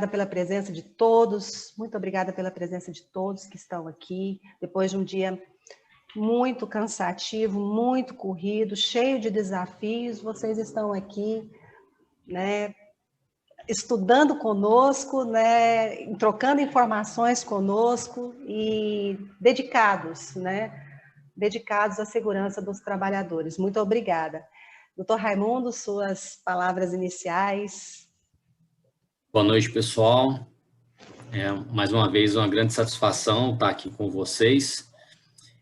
pela presença de todos, muito obrigada pela presença de todos que estão aqui, depois de um dia muito cansativo, muito corrido, cheio de desafios, vocês estão aqui, né, estudando conosco, né, trocando informações conosco e dedicados, né, dedicados à segurança dos trabalhadores. Muito obrigada. Doutor Raimundo, suas palavras iniciais. Boa noite, pessoal. Mais uma vez, uma grande satisfação estar aqui com vocês.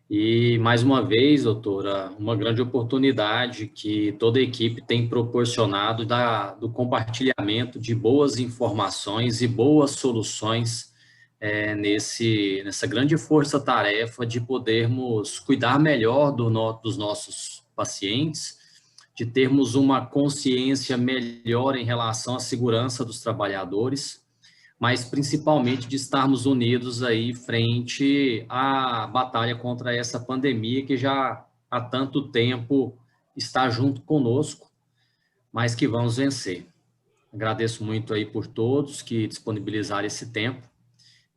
E, mais uma vez, doutora, uma grande oportunidade que toda a equipe tem proporcionado do compartilhamento de boas informações e boas soluções nessa grande força-tarefa de podermos cuidar melhor dos nossos pacientes, de termos uma consciência melhor em relação à segurança dos trabalhadores, mas principalmente de estarmos unidos aí frente à batalha contra essa pandemia que já há tanto tempo está junto conosco, mas que vamos vencer. Agradeço muito aí por todos que disponibilizaram esse tempo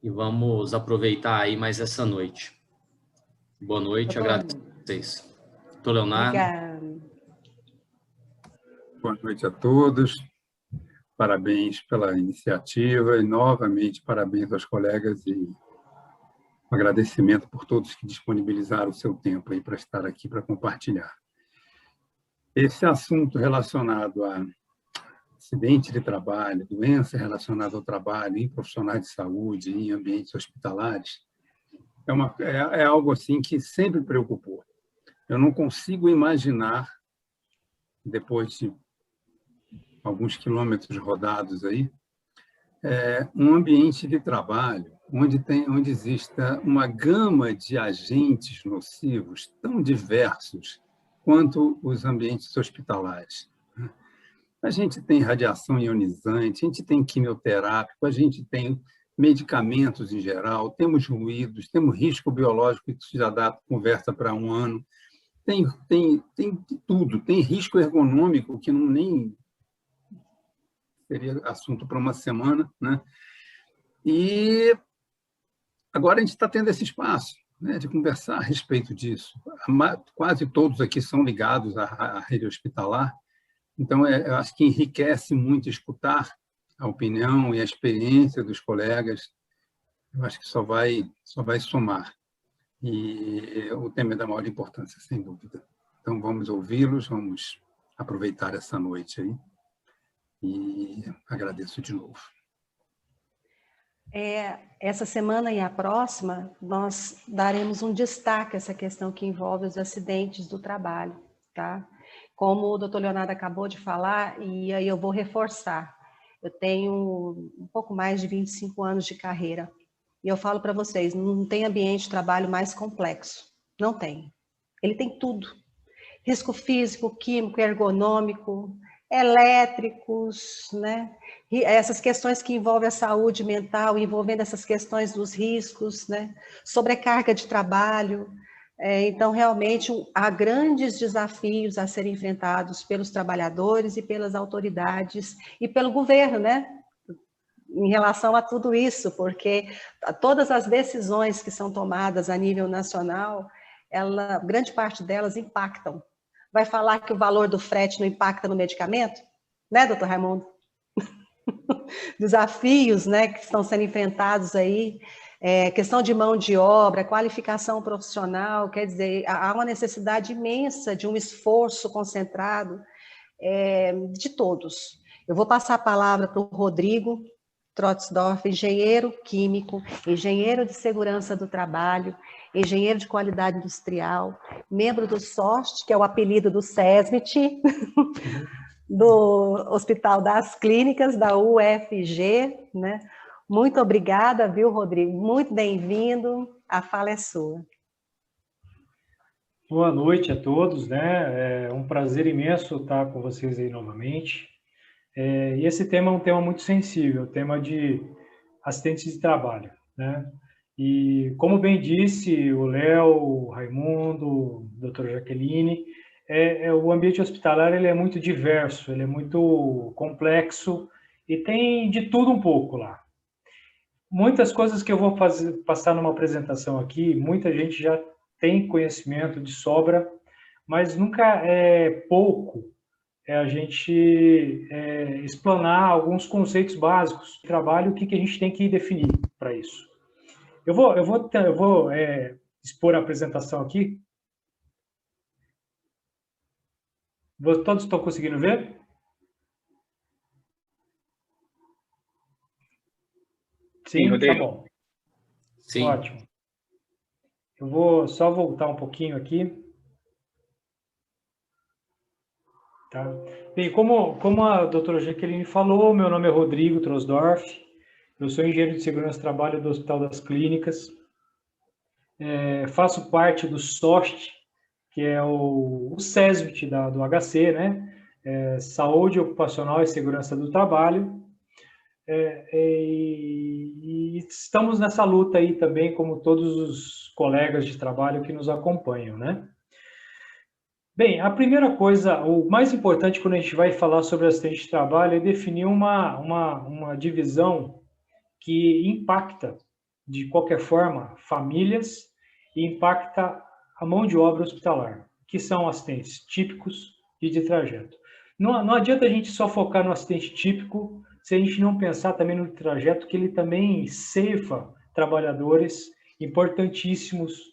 e vamos aproveitar aí mais essa noite. Boa noite, agradeço a vocês. Doutor Leonardo. Obrigada. Boa noite a todos. Parabéns pela iniciativa e, novamente, parabéns aos colegas e um agradecimento por todos que disponibilizaram o seu tempo aí para estar aqui para compartilhar. Esse assunto relacionado a acidente de trabalho, doença relacionada ao trabalho em profissionais de saúde, em ambientes hospitalares, é algo assim que sempre preocupou. Eu não consigo imaginar, depois de alguns quilômetros rodados aí, um ambiente de trabalho onde exista uma gama de agentes nocivos tão diversos quanto os ambientes hospitalares. A gente tem radiação ionizante, a gente tem quimioterápico, a gente tem medicamentos em geral, temos ruídos, temos risco biológico, que já dá conversa para um ano, tem tudo, tem risco ergonômico que não nem seria assunto para uma semana, né? E agora a gente está tendo esse espaço, né, de conversar a respeito disso. Quase todos aqui são ligados à rede hospitalar, então eu acho que enriquece muito escutar a opinião e a experiência dos colegas. Eu acho que só vai somar. E o tema é da maior importância, sem dúvida. Então vamos ouvi-los, vamos aproveitar essa noite aí. E agradeço de novo. Essa semana e a próxima, nós daremos um destaque a essa questão que envolve os acidentes do trabalho, tá? Como o doutor Leonardo acabou de falar, e aí eu vou reforçar, eu tenho um pouco mais de 25 anos de carreira, e eu falo para vocês, não tem ambiente de trabalho mais complexo, não tem. Ele tem tudo, risco físico, químico, ergonômico, elétricos, né? Essas questões que envolvem a saúde mental, envolvendo essas questões dos riscos, né? Sobrecarga de trabalho. Então, realmente, há grandes desafios a serem enfrentados pelos trabalhadores e pelas autoridades e pelo governo, né? Em relação a tudo isso, porque todas as decisões que são tomadas a nível nacional, grande parte delas impactam. Vai falar que o valor do frete não impacta no medicamento? Né, doutor Raimundo? Desafios, né, que estão sendo enfrentados aí, questão de mão de obra, qualificação profissional, quer dizer, há uma necessidade imensa de um esforço concentrado de todos. Eu vou passar a palavra para o Rodrigo Trotzdorf, engenheiro químico, engenheiro de segurança do trabalho, engenheiro de qualidade industrial, membro do SOST, que é o apelido do SESMIT, do Hospital das Clínicas, da UFG, né? Muito obrigada, viu, Rodrigo? Muito bem-vindo, a fala é sua. Boa noite a todos, né? É um prazer imenso estar com vocês aí novamente. E esse tema é um tema muito sensível, o tema de acidentes de trabalho, né? E, como bem disse o Léo, o Raimundo, a doutora Jaqueline, o ambiente hospitalar ele é muito diverso, ele é muito complexo e tem de tudo um pouco lá. Muitas coisas que eu vou passar numa apresentação aqui, muita gente já tem conhecimento de sobra, mas nunca é pouco a gente explanar alguns conceitos básicos de trabalho, o que a gente tem que definir para isso. Eu vou expor a apresentação aqui. Todos estão conseguindo ver? Sim, Rodrigo. tá bom. Sim. Ótimo. Eu vou só voltar um pouquinho aqui. Tá? Bem, como a doutora Jaqueline falou, meu nome é Rodrigo Trosdorf, eu sou engenheiro de segurança e trabalho do Hospital das Clínicas, faço parte do SOST, que é o SESVT do HC, né? Saúde Ocupacional e Segurança do Trabalho, e estamos nessa luta aí também, como todos os colegas de trabalho que nos acompanham, né? Bem, a primeira coisa, o mais importante quando a gente vai falar sobre acidente de trabalho é definir uma divisão que impacta, de qualquer forma, famílias e impacta a mão de obra hospitalar, que são acidentes típicos e de trajeto. Não adianta a gente só focar no acidente típico se a gente não pensar também no trajeto, que ele também ceifa trabalhadores importantíssimos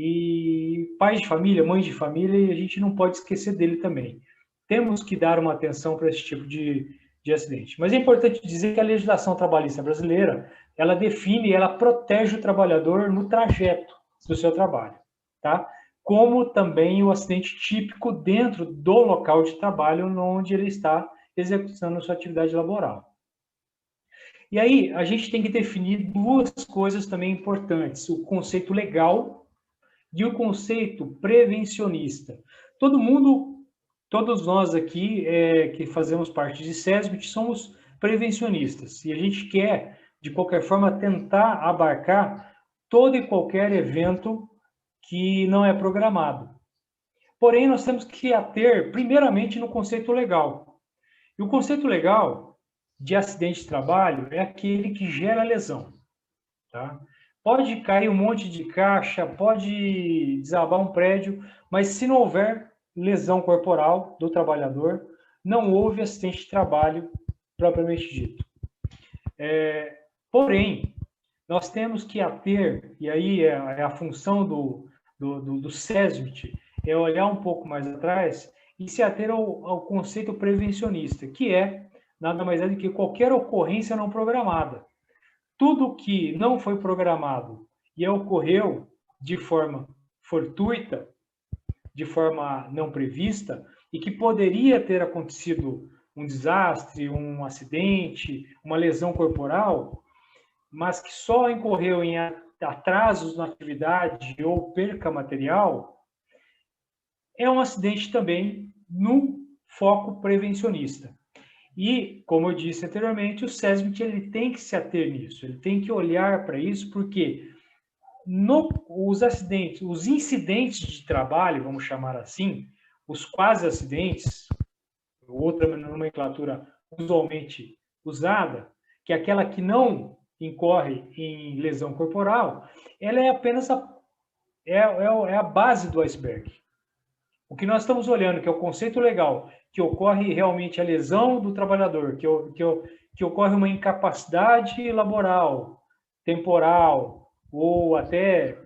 e pais de família, mães de família, e a gente não pode esquecer dele também. Temos que dar uma atenção para esse tipo de acidente. Mas é importante dizer que a legislação trabalhista brasileira, ela define e ela protege o trabalhador no trajeto do seu trabalho, tá? Como também o acidente típico dentro do local de trabalho onde ele está executando sua atividade laboral. E aí, a gente tem que definir duas coisas também importantes, o conceito legal e o conceito prevencionista. Todos nós aqui que fazemos parte de SESVT somos prevencionistas e a gente quer, de qualquer forma, tentar abarcar todo e qualquer evento que não é programado. Porém, nós temos que ater, primeiramente, no conceito legal. E o conceito legal de acidente de trabalho é aquele que gera lesão, tá? Pode cair um monte de caixa, pode desabar um prédio, mas se não houver lesão corporal do trabalhador, não houve acidente de trabalho propriamente dito. Porém, nós temos que ater, e aí é a função do SESVT, é olhar um pouco mais atrás e se ater ao conceito prevencionista, que é nada mais é do que qualquer ocorrência não programada. Tudo que não foi programado e ocorreu de forma fortuita, de forma não prevista, e que poderia ter acontecido um desastre, um acidente, uma lesão corporal, mas que só incorreu em atrasos na atividade ou perca material, é um acidente também no foco prevencionista. E, como eu disse anteriormente, o SESVT ele tem que se ater nisso, ele tem que olhar para isso, porque os acidentes, os incidentes de trabalho, vamos chamar assim, os quase acidentes, outra nomenclatura usualmente usada, que é aquela que não incorre em lesão corporal, ela é apenas a base do iceberg. O que nós estamos olhando, que é o conceito legal, que ocorre realmente a lesão do trabalhador, que ocorre uma incapacidade laboral, temporal, ou até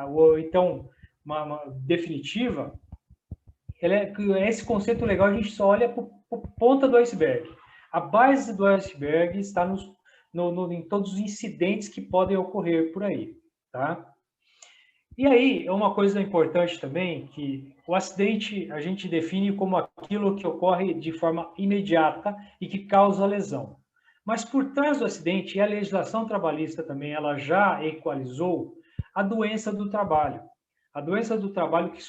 ou então uma definitiva, esse conceito legal a gente só olha para a ponta do iceberg. A base do iceberg está em todos os incidentes que podem ocorrer por aí, tá? E aí, é uma coisa importante também, que o acidente a gente define como aquilo que ocorre de forma imediata e que causa lesão. Mas por trás do acidente, e a legislação trabalhista também, ela já equalizou a doença do trabalho. A doença do trabalho que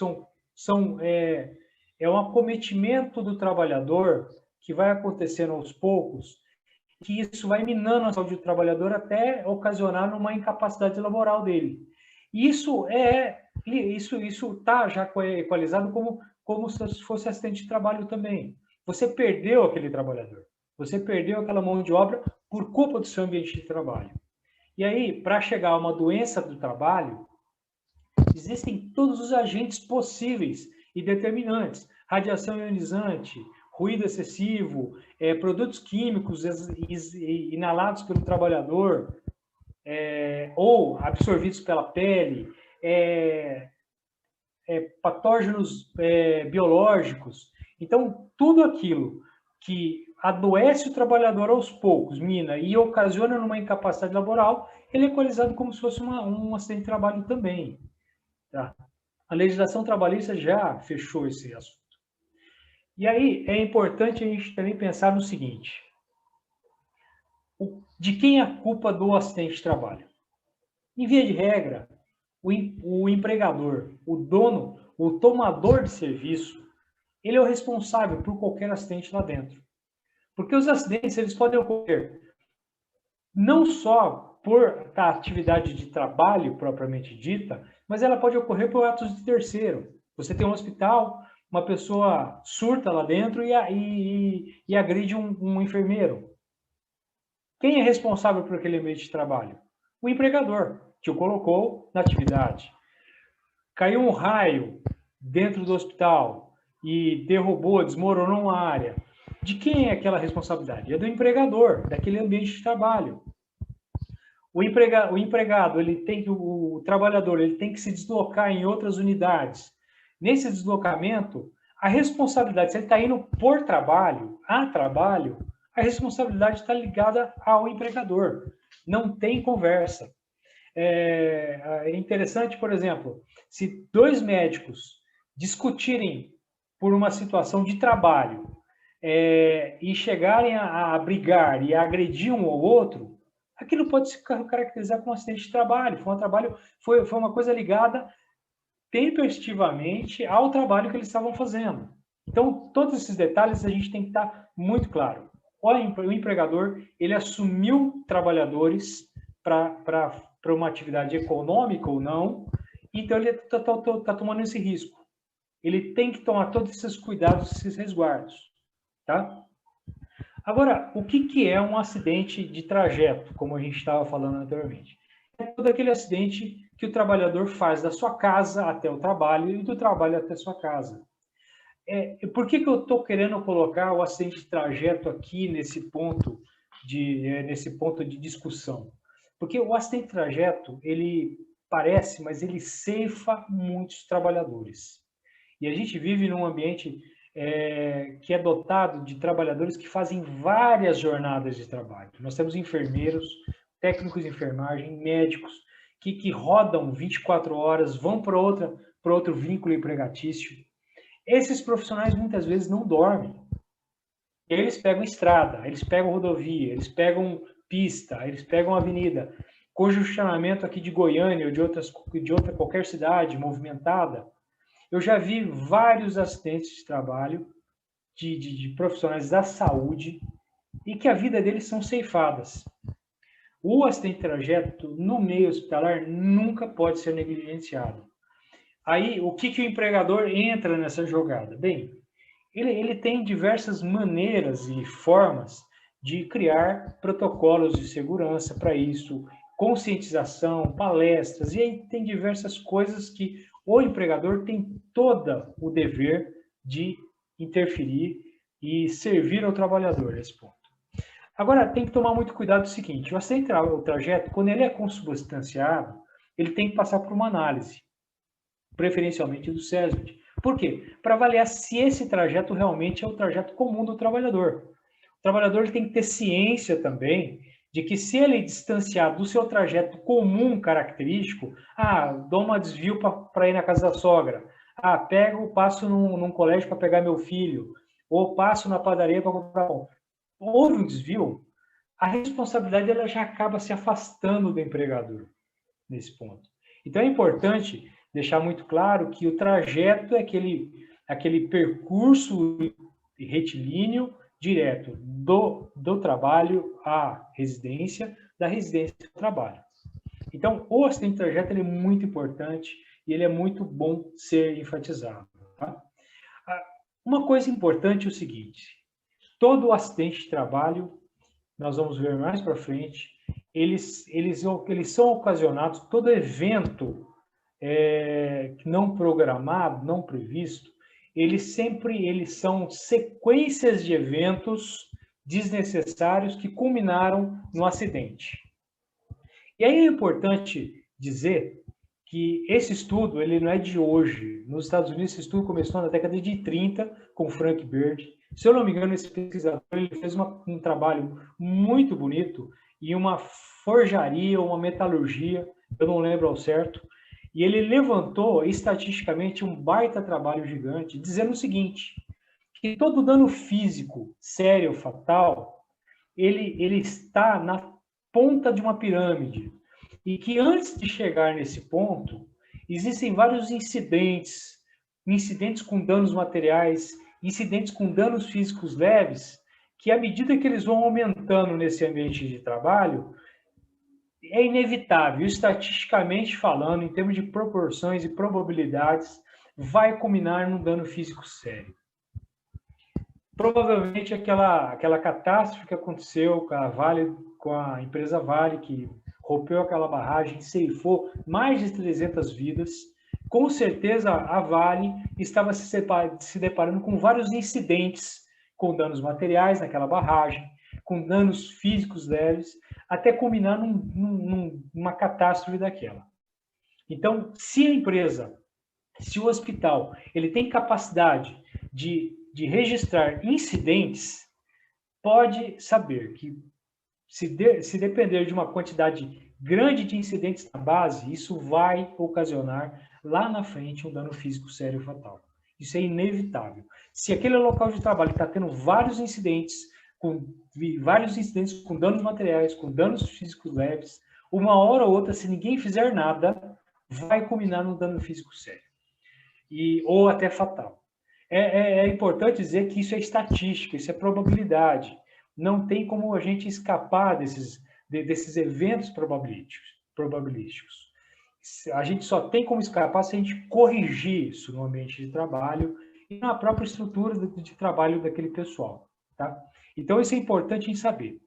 é um acometimento do trabalhador que vai acontecendo aos poucos, que isso vai minando a saúde do trabalhador até ocasionar uma incapacidade laboral dele. Isso está já equalizado como se fosse acidente de trabalho também. você perdeu aquele trabalhador. Você perdeu aquela mão de obra por culpa do seu ambiente de trabalho. E aí, para chegar a uma doença do trabalho, existem todos os agentes possíveis e determinantes. Radiação ionizante, ruído excessivo, produtos químicos inalados pelo trabalhador, ou absorvidos pela pele, patógenos biológicos. Então, tudo aquilo que adoece o trabalhador aos poucos, mina, e ocasiona numa incapacidade laboral, ele é equalizado como se fosse um acidente de trabalho também. Tá? A legislação trabalhista já fechou esse assunto. E aí é importante a gente também pensar no seguinte: de quem é a culpa do acidente de trabalho? Em via de regra, o empregador, o dono, o tomador de serviço, ele é o responsável por qualquer acidente lá dentro. Porque os acidentes, eles podem ocorrer não só por a atividade de trabalho propriamente dita, mas ela pode ocorrer por atos de terceiro. Você tem um hospital, uma pessoa surta lá dentro e agride um enfermeiro. Quem é responsável por aquele ambiente de trabalho? O empregador, que o colocou na atividade. Caiu um raio dentro do hospital e derrubou, desmoronou uma área. De quem é aquela responsabilidade? É do empregador, daquele ambiente de trabalho. O empregado, o trabalhador, ele tem que se deslocar em outras unidades. Nesse deslocamento, a responsabilidade, se ele está indo por trabalho, a responsabilidade está ligada ao empregador. Não tem conversa. É interessante, por exemplo, se dois médicos discutirem por uma situação de trabalho e chegarem a brigar e a agredir um ao outro, aquilo pode se caracterizar como um acidente de trabalho. Foi uma coisa ligada tempestivamente ao trabalho que eles estavam fazendo. Então, todos esses detalhes a gente tem que estar muito claro. O empregador, ele assumiu trabalhadores para uma atividade econômica ou não, então ele está tomando esse risco. Ele tem que tomar todos esses cuidados, esses resguardos. Tá? Agora, o que é um acidente de trajeto, como a gente estava falando anteriormente? É todo aquele acidente que o trabalhador faz da sua casa até o trabalho e do trabalho até a sua casa. Por que eu estou querendo colocar o acidente de trajeto aqui nesse ponto de discussão? Porque o acidente de trajeto, ele parece, mas ele ceifa muitos trabalhadores. E a gente vive num ambiente que é dotado de trabalhadores que fazem várias jornadas de trabalho. Nós temos enfermeiros, técnicos de enfermagem, médicos, que rodam 24 horas, vão para outro vínculo empregatício. Esses profissionais muitas vezes não dormem. Eles pegam estrada, eles pegam rodovia, eles pegam pista, eles pegam avenida. Congestionamento aqui de Goiânia ou de outra qualquer cidade movimentada. Eu já vi vários acidentes de trabalho de profissionais da saúde e que a vida deles são ceifadas. O acidente de trajeto no meio hospitalar nunca pode ser negligenciado. Aí, o que o empregador entra nessa jogada? Bem, ele tem diversas maneiras e formas de criar protocolos de segurança para isso, conscientização, palestras, e aí tem diversas coisas que o empregador tem todo o dever de interferir e servir ao trabalhador nesse ponto. Agora, tem que tomar muito cuidado com o seguinte: o acidente de trajeto, quando ele é consubstanciado, ele tem que passar por uma análise, preferencialmente do SESMIT. Por quê? Para avaliar se esse trajeto realmente é o trajeto comum do trabalhador. O trabalhador ele tem que ter ciência também de que se ele distanciar do seu trajeto comum característico, dou uma desvio para ir na casa da sogra, passo num colégio para pegar meu filho, ou passo na padaria para comprar pão. Houve um desvio, a responsabilidade ela já acaba se afastando do empregador nesse ponto. Então é importante deixar muito claro que o trajeto é aquele percurso retilíneo direto do trabalho à residência, da residência ao trabalho. Então, o acidente de trajeto ele é muito importante e ele é muito bom ser enfatizado. Tá? Uma coisa importante é o seguinte: todo acidente de trabalho, nós vamos ver mais para frente, eles são ocasionados, todo evento não programado, não previsto, eles são sequências de eventos desnecessários que culminaram no acidente. E aí é importante dizer que esse estudo ele não é de hoje. Nos Estados Unidos, esse estudo começou na década de 30 com Frank Bird. Se eu não me engano, esse pesquisador ele fez um trabalho muito bonito em uma forjaria, uma metalurgia, eu não lembro ao certo, e ele levantou estatisticamente um baita trabalho gigante, dizendo o seguinte, que todo dano físico sério, fatal, ele está na ponta de uma pirâmide, e que antes de chegar nesse ponto, existem vários incidentes com danos materiais, incidentes com danos físicos leves, que à medida que eles vão aumentando nesse ambiente de trabalho, é inevitável, estatisticamente falando, em termos de proporções e probabilidades, vai culminar num dano físico sério. Provavelmente aquela catástrofe que aconteceu com a empresa Vale, que rompeu aquela barragem, ceifou mais de 300 vidas, com certeza a Vale estava se deparando com vários incidentes com danos materiais naquela barragem, com danos físicos leves, até culminar numa catástrofe daquela. Então, se a empresa, se o hospital, ele tem capacidade de registrar incidentes, pode saber que se depender de uma quantidade grande de incidentes na base, isso vai ocasionar lá na frente um dano físico sério e fatal. Isso é inevitável. Se aquele local de trabalho está tendo vários incidentes com danos materiais, com danos físicos leves, uma hora ou outra, se ninguém fizer nada, vai culminar num dano físico sério. Ou até fatal. É importante dizer que isso é estatística, isso é probabilidade. Não tem como a gente escapar desses eventos probabilísticos. A gente só tem como escapar se a gente corrigir isso no ambiente de trabalho e na própria estrutura de trabalho daquele pessoal. Tá? Então, isso é importante em saber.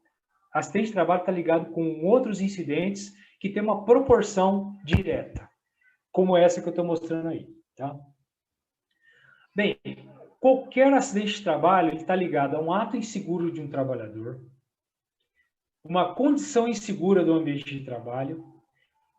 Acidente de trabalho está ligado com outros incidentes que tem uma proporção direta, como essa que eu estou mostrando aí. Tá? Bem, qualquer acidente de trabalho está ligado a um ato inseguro de um trabalhador, uma condição insegura do ambiente de trabalho,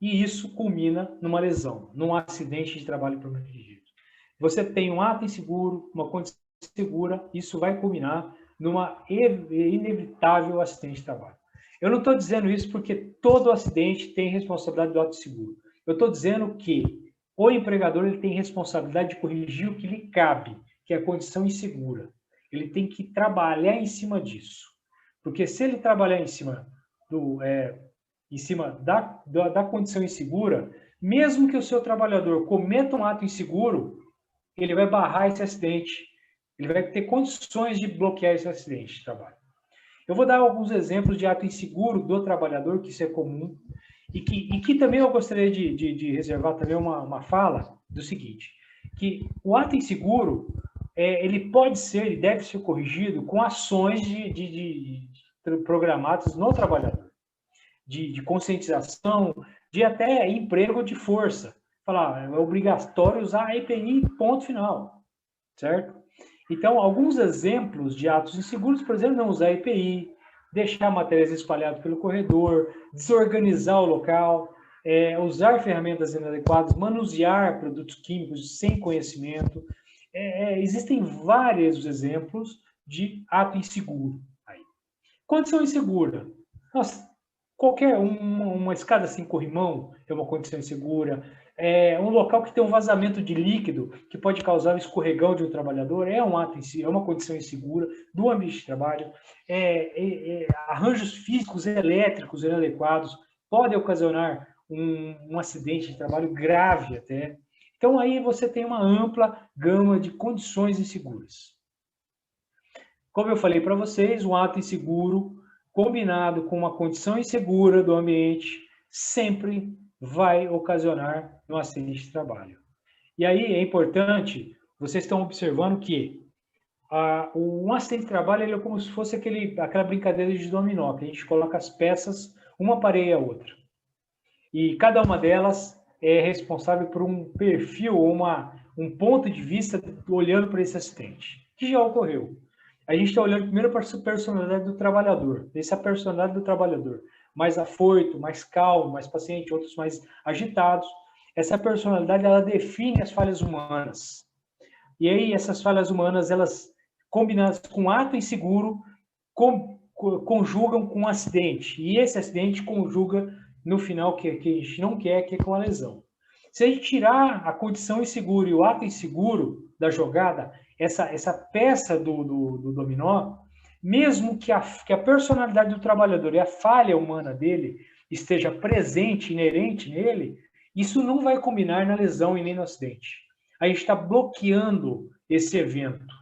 e isso culmina numa lesão, num acidente de trabalho propriamente dito. Você tem um ato inseguro, uma condição insegura, isso vai culminar numa inevitável acidente de trabalho. Eu não estou dizendo isso porque todo acidente tem responsabilidade do ato inseguro. Eu estou dizendo que o empregador ele tem responsabilidade de corrigir o que lhe cabe, que é a condição insegura. Ele tem que trabalhar em cima disso. Porque se ele trabalhar em cima da condição insegura, mesmo que o seu trabalhador cometa um ato inseguro, ele vai barrar esse acidente. Ele vai ter condições de bloquear esse acidente de trabalho. Eu vou dar alguns exemplos de ato inseguro do trabalhador, que isso é comum, e que também eu gostaria de reservar também uma fala do seguinte, que o ato inseguro, ele pode ser e deve ser corrigido com ações programadas no trabalhador, de conscientização, de até emprego de força. Falar, é obrigatório usar a EPI, ponto final, certo? Então, alguns exemplos de atos inseguros, por exemplo, não usar EPI, deixar materiais espalhados pelo corredor, desorganizar o local, usar ferramentas inadequadas, manusear produtos químicos sem conhecimento. Existem vários exemplos de ato inseguro. Aí. Condição insegura. Nossa, uma escada sem corrimão é uma condição insegura. Um local que tem um vazamento de líquido que pode causar o escorregão de um trabalhador é uma condição insegura do ambiente de trabalho. Arranjos físicos elétricos inadequados podem ocasionar um acidente de trabalho grave até. Então, aí você tem uma ampla gama de condições inseguras. Como eu falei para vocês, um ato inseguro combinado com uma condição insegura do ambiente sempre vai ocasionar um acidente de trabalho. E aí é importante, vocês estão observando que Um acidente de trabalho ele é como se fosse aquela brincadeira de dominó, que a gente coloca as peças, uma pareia a outra. E cada uma delas é responsável por um perfil, um ponto de vista olhando para esse acidente, que já ocorreu. A gente está olhando primeiro para a personalidade do trabalhador. Essa personalidade do trabalhador, mais afoito, mais calmo, mais paciente, outros mais agitados. Essa personalidade, ela define as falhas humanas. E aí, essas falhas humanas, elas, combinadas com ato inseguro, conjugam com um acidente. E esse acidente conjuga, no final, que a gente não quer, que é com a lesão. Se a gente tirar a condição insegura e o ato inseguro da jogada, essa peça do dominó, mesmo que a personalidade do trabalhador e a falha humana dele esteja presente, inerente nele, isso não vai combinar na lesão e nem no acidente. A gente está bloqueando esse evento.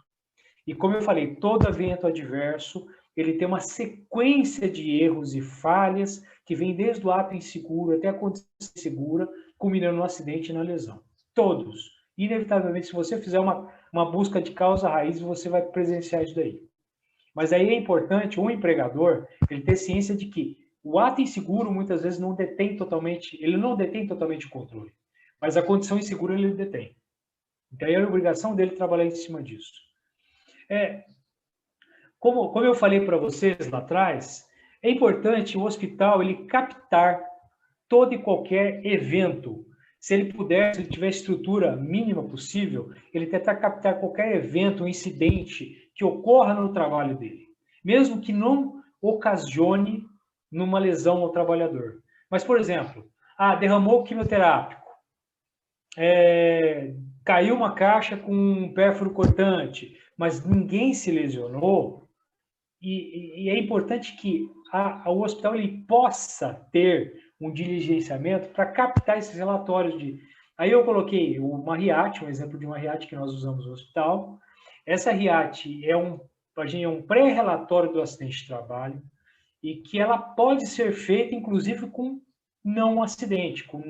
E como eu falei, todo evento adverso, ele tem uma sequência de erros e falhas que vem desde o ato inseguro até a condição insegura, culminando no acidente e na lesão. Todos. Inevitavelmente, se você fizer uma busca de causa raiz, você vai presenciar isso daí. Mas aí é importante o empregador ele ter ciência de que o ato inseguro muitas vezes não detém totalmente o controle, mas a condição insegura ele detém. Então é a obrigação dele trabalhar em cima disso. Como eu falei para vocês lá atrás, é importante o hospital ele captar todo e qualquer evento. Se ele puder, se ele tiver a estrutura mínima possível, ele tentar captar qualquer evento, incidente que ocorra no trabalho dele, mesmo que não ocasione numa lesão ao trabalhador. Mas, por exemplo, derramou quimioterápico, caiu uma caixa com um pérfuro cortante, mas ninguém se lesionou, e é importante que o hospital ele possa ter um diligenciamento para captar esses relatórios de... Aí eu coloquei uma RIAT, um exemplo de uma RIAT que nós usamos no hospital. Essa RIAT é um pré-relatório do acidente de trabalho e que ela pode ser feita, inclusive, com não acidente, com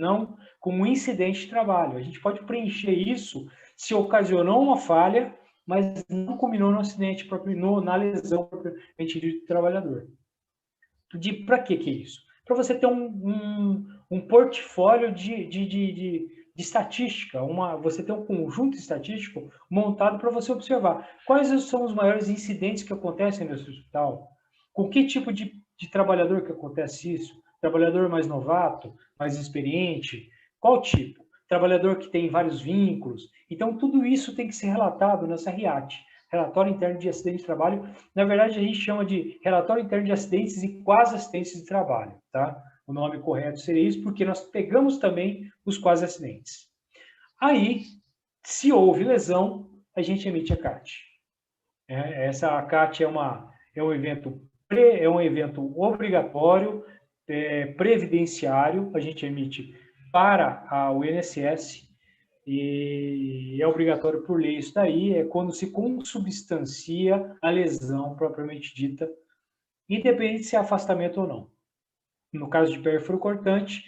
um incidente de trabalho. A gente pode preencher isso se ocasionou uma falha, mas não culminou no acidente, na lesão propriamente do trabalhador. Para que é isso? Para você ter um portfólio de estatística, você ter um conjunto estatístico montado para você observar quais são os maiores incidentes que acontecem nesse hospital, com que tipo de trabalhador que acontece isso, trabalhador mais novato, mais experiente, qual tipo? Trabalhador que tem vários vínculos. Então, tudo isso tem que ser relatado nessa RIAT, Relatório Interno de Acidente de Trabalho. Na verdade, a gente chama de Relatório Interno de Acidentes e Quase Acidentes de Trabalho, tá? O nome correto seria isso, porque nós pegamos também os quase acidentes. Aí, se houve lesão, a gente emite a CAT. Essa CAT é um evento obrigatório, previdenciário, a gente emite para o INSS, e é obrigatório por lei isso daí, é quando se consubstancia a lesão propriamente dita, independente se é afastamento ou não. No caso de pérfuro cortante,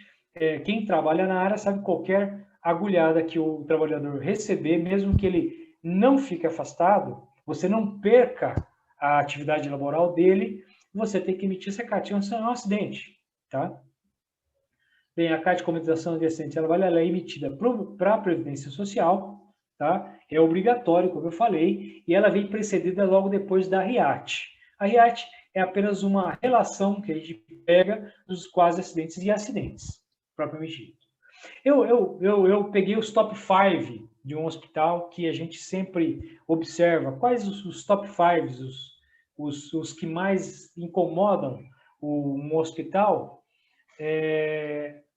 quem trabalha na área sabe qualquer agulhada que o trabalhador receber, mesmo que ele não fique afastado, você não perca a atividade laboral dele, você tem que emitir essa CAT, é um acidente, tá? Bem, a carta de comunicação de acidente, ela é emitida para a Previdência Social, tá? É obrigatório, como eu falei, e ela vem precedida logo depois da RIAT. A RIAT é apenas uma relação que a gente pega dos quase acidentes e acidentes, propriamente dito. Eu peguei os top 5 de um hospital que a gente sempre observa. Quais os top 5, os que mais incomodam um hospital?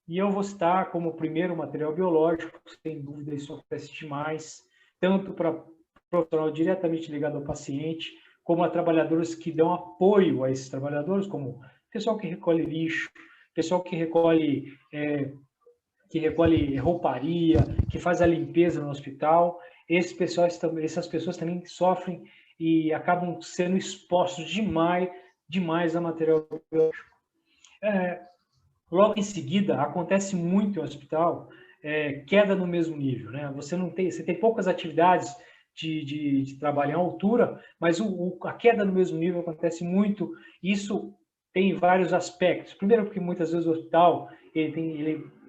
E eu vou citar como primeiro o material biológico, sem dúvida isso acontece demais, tanto para profissional diretamente ligado ao paciente, como a trabalhadores que dão apoio a esses trabalhadores, como pessoal que recolhe lixo, pessoal que recolhe rouparia, que faz a limpeza no hospital. Essas pessoas também sofrem e acabam sendo expostos demais a material biológico. Logo em seguida, acontece muito no hospital, queda no mesmo nível, né? Você tem poucas atividades de trabalho em altura, mas a queda no mesmo nível acontece muito. Isso tem vários aspectos. Primeiro, porque muitas vezes o hospital,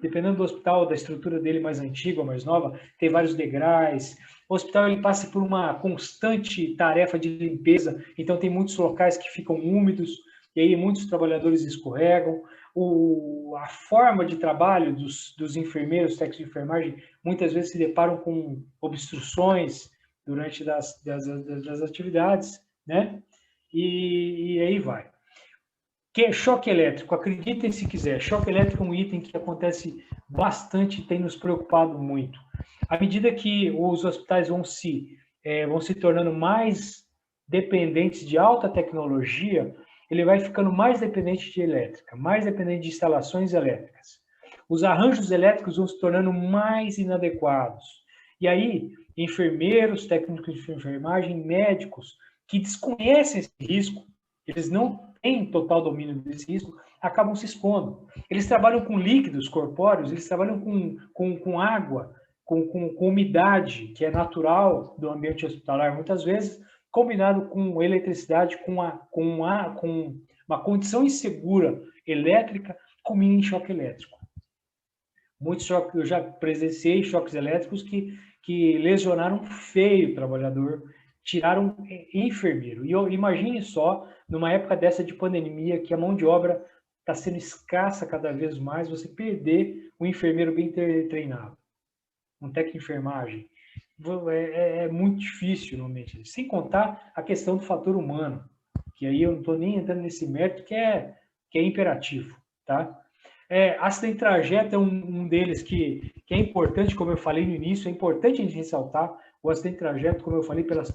dependendo do hospital, da estrutura dele mais antiga ou mais nova, tem vários degraus. O hospital ele passa por uma constante tarefa de limpeza, então tem muitos locais que ficam úmidos, e aí muitos trabalhadores escorregam. A forma de trabalho dos enfermeiros, técnicos de enfermagem, muitas vezes se deparam com obstruções durante das atividades, né? E aí vai. Que é choque elétrico, acreditem se quiser, choque elétrico é um item que acontece bastante e tem nos preocupado muito. À medida que os hospitais vão se tornando mais dependentes de alta tecnologia, ele vai ficando mais dependente de elétrica, mais dependente de instalações elétricas. Os arranjos elétricos vão se tornando mais inadequados. E aí, enfermeiros, técnicos de enfermagem, médicos que desconhecem esse risco, eles não têm total domínio desse risco, acabam se expondo. Eles trabalham com líquidos corpóreos, eles trabalham com água, com umidade, que é natural do ambiente hospitalar, muitas vezes, combinado com eletricidade, com uma condição insegura elétrica, culmina em choque elétrico. Muitos choques, eu já presenciei choques elétricos que lesionaram feio o trabalhador, tiraram enfermeiro. E imagine só, numa época dessa de pandemia, que a mão de obra está sendo escassa cada vez mais, você perder um enfermeiro bem treinado, um técnico de enfermagem. É muito difícil, normalmente. Sem contar a questão do fator humano, que aí eu não estou nem entrando nesse mérito, que é imperativo, tá? Acidente de trajeto é um deles que é importante, como eu falei no início, é importante a gente ressaltar o acidente de trajeto, como eu falei, pelas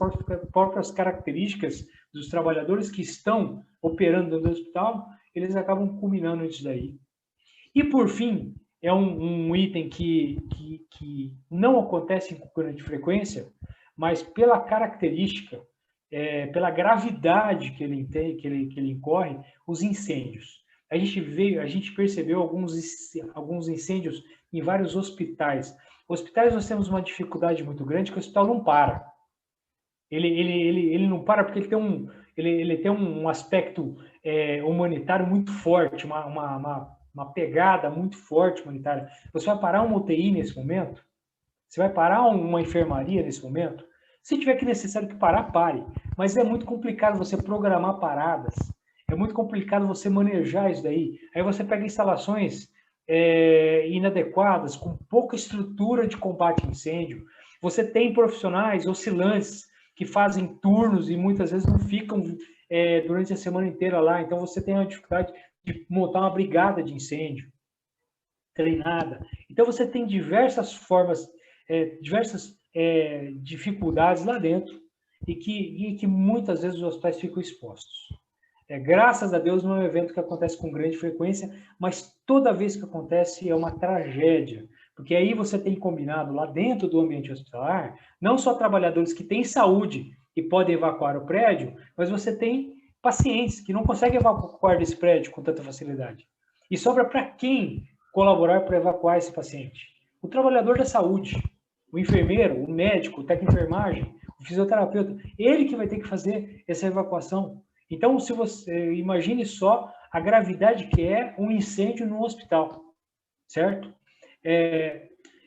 próprias características dos trabalhadores que estão operando dentro do hospital, eles acabam culminando nisso daí. E, por fim, é um item que não acontece com grande frequência, mas pela característica, pela gravidade que ele tem, que ele incorre, os incêndios. A gente percebeu alguns incêndios em vários hospitais. Hospitais nós temos uma dificuldade muito grande, que o hospital não para. Ele não para porque ele tem um aspecto humanitário muito forte, uma pegada muito forte humanitária. Você vai parar uma UTI nesse momento? Você vai parar uma enfermaria nesse momento? Se tiver que necessário que parar, pare. Mas é muito complicado você programar paradas. É muito complicado você manejar isso daí. Aí você pega instalações inadequadas, com pouca estrutura de combate a incêndio. Você tem profissionais oscilantes que fazem turnos e muitas vezes não ficam durante a semana inteira lá. Então você tem a dificuldade de montar uma brigada de incêndio treinada. Então você tem diversas formas, diversas dificuldades lá dentro e que muitas vezes os hospitais ficam expostos. Graças a Deus não é um evento que acontece com grande frequência, mas toda vez que acontece é uma tragédia, porque aí você tem combinado lá dentro do ambiente hospitalar, não só trabalhadores que têm saúde e podem evacuar o prédio, mas você tem pacientes que não conseguem evacuar desse prédio com tanta facilidade. E sobra para quem colaborar para evacuar esse paciente? O trabalhador da saúde, o enfermeiro, o médico, o técnico de enfermagem, o fisioterapeuta, ele que vai ter que fazer essa evacuação. Então, se você imagine só a gravidade que é um incêndio no hospital, certo?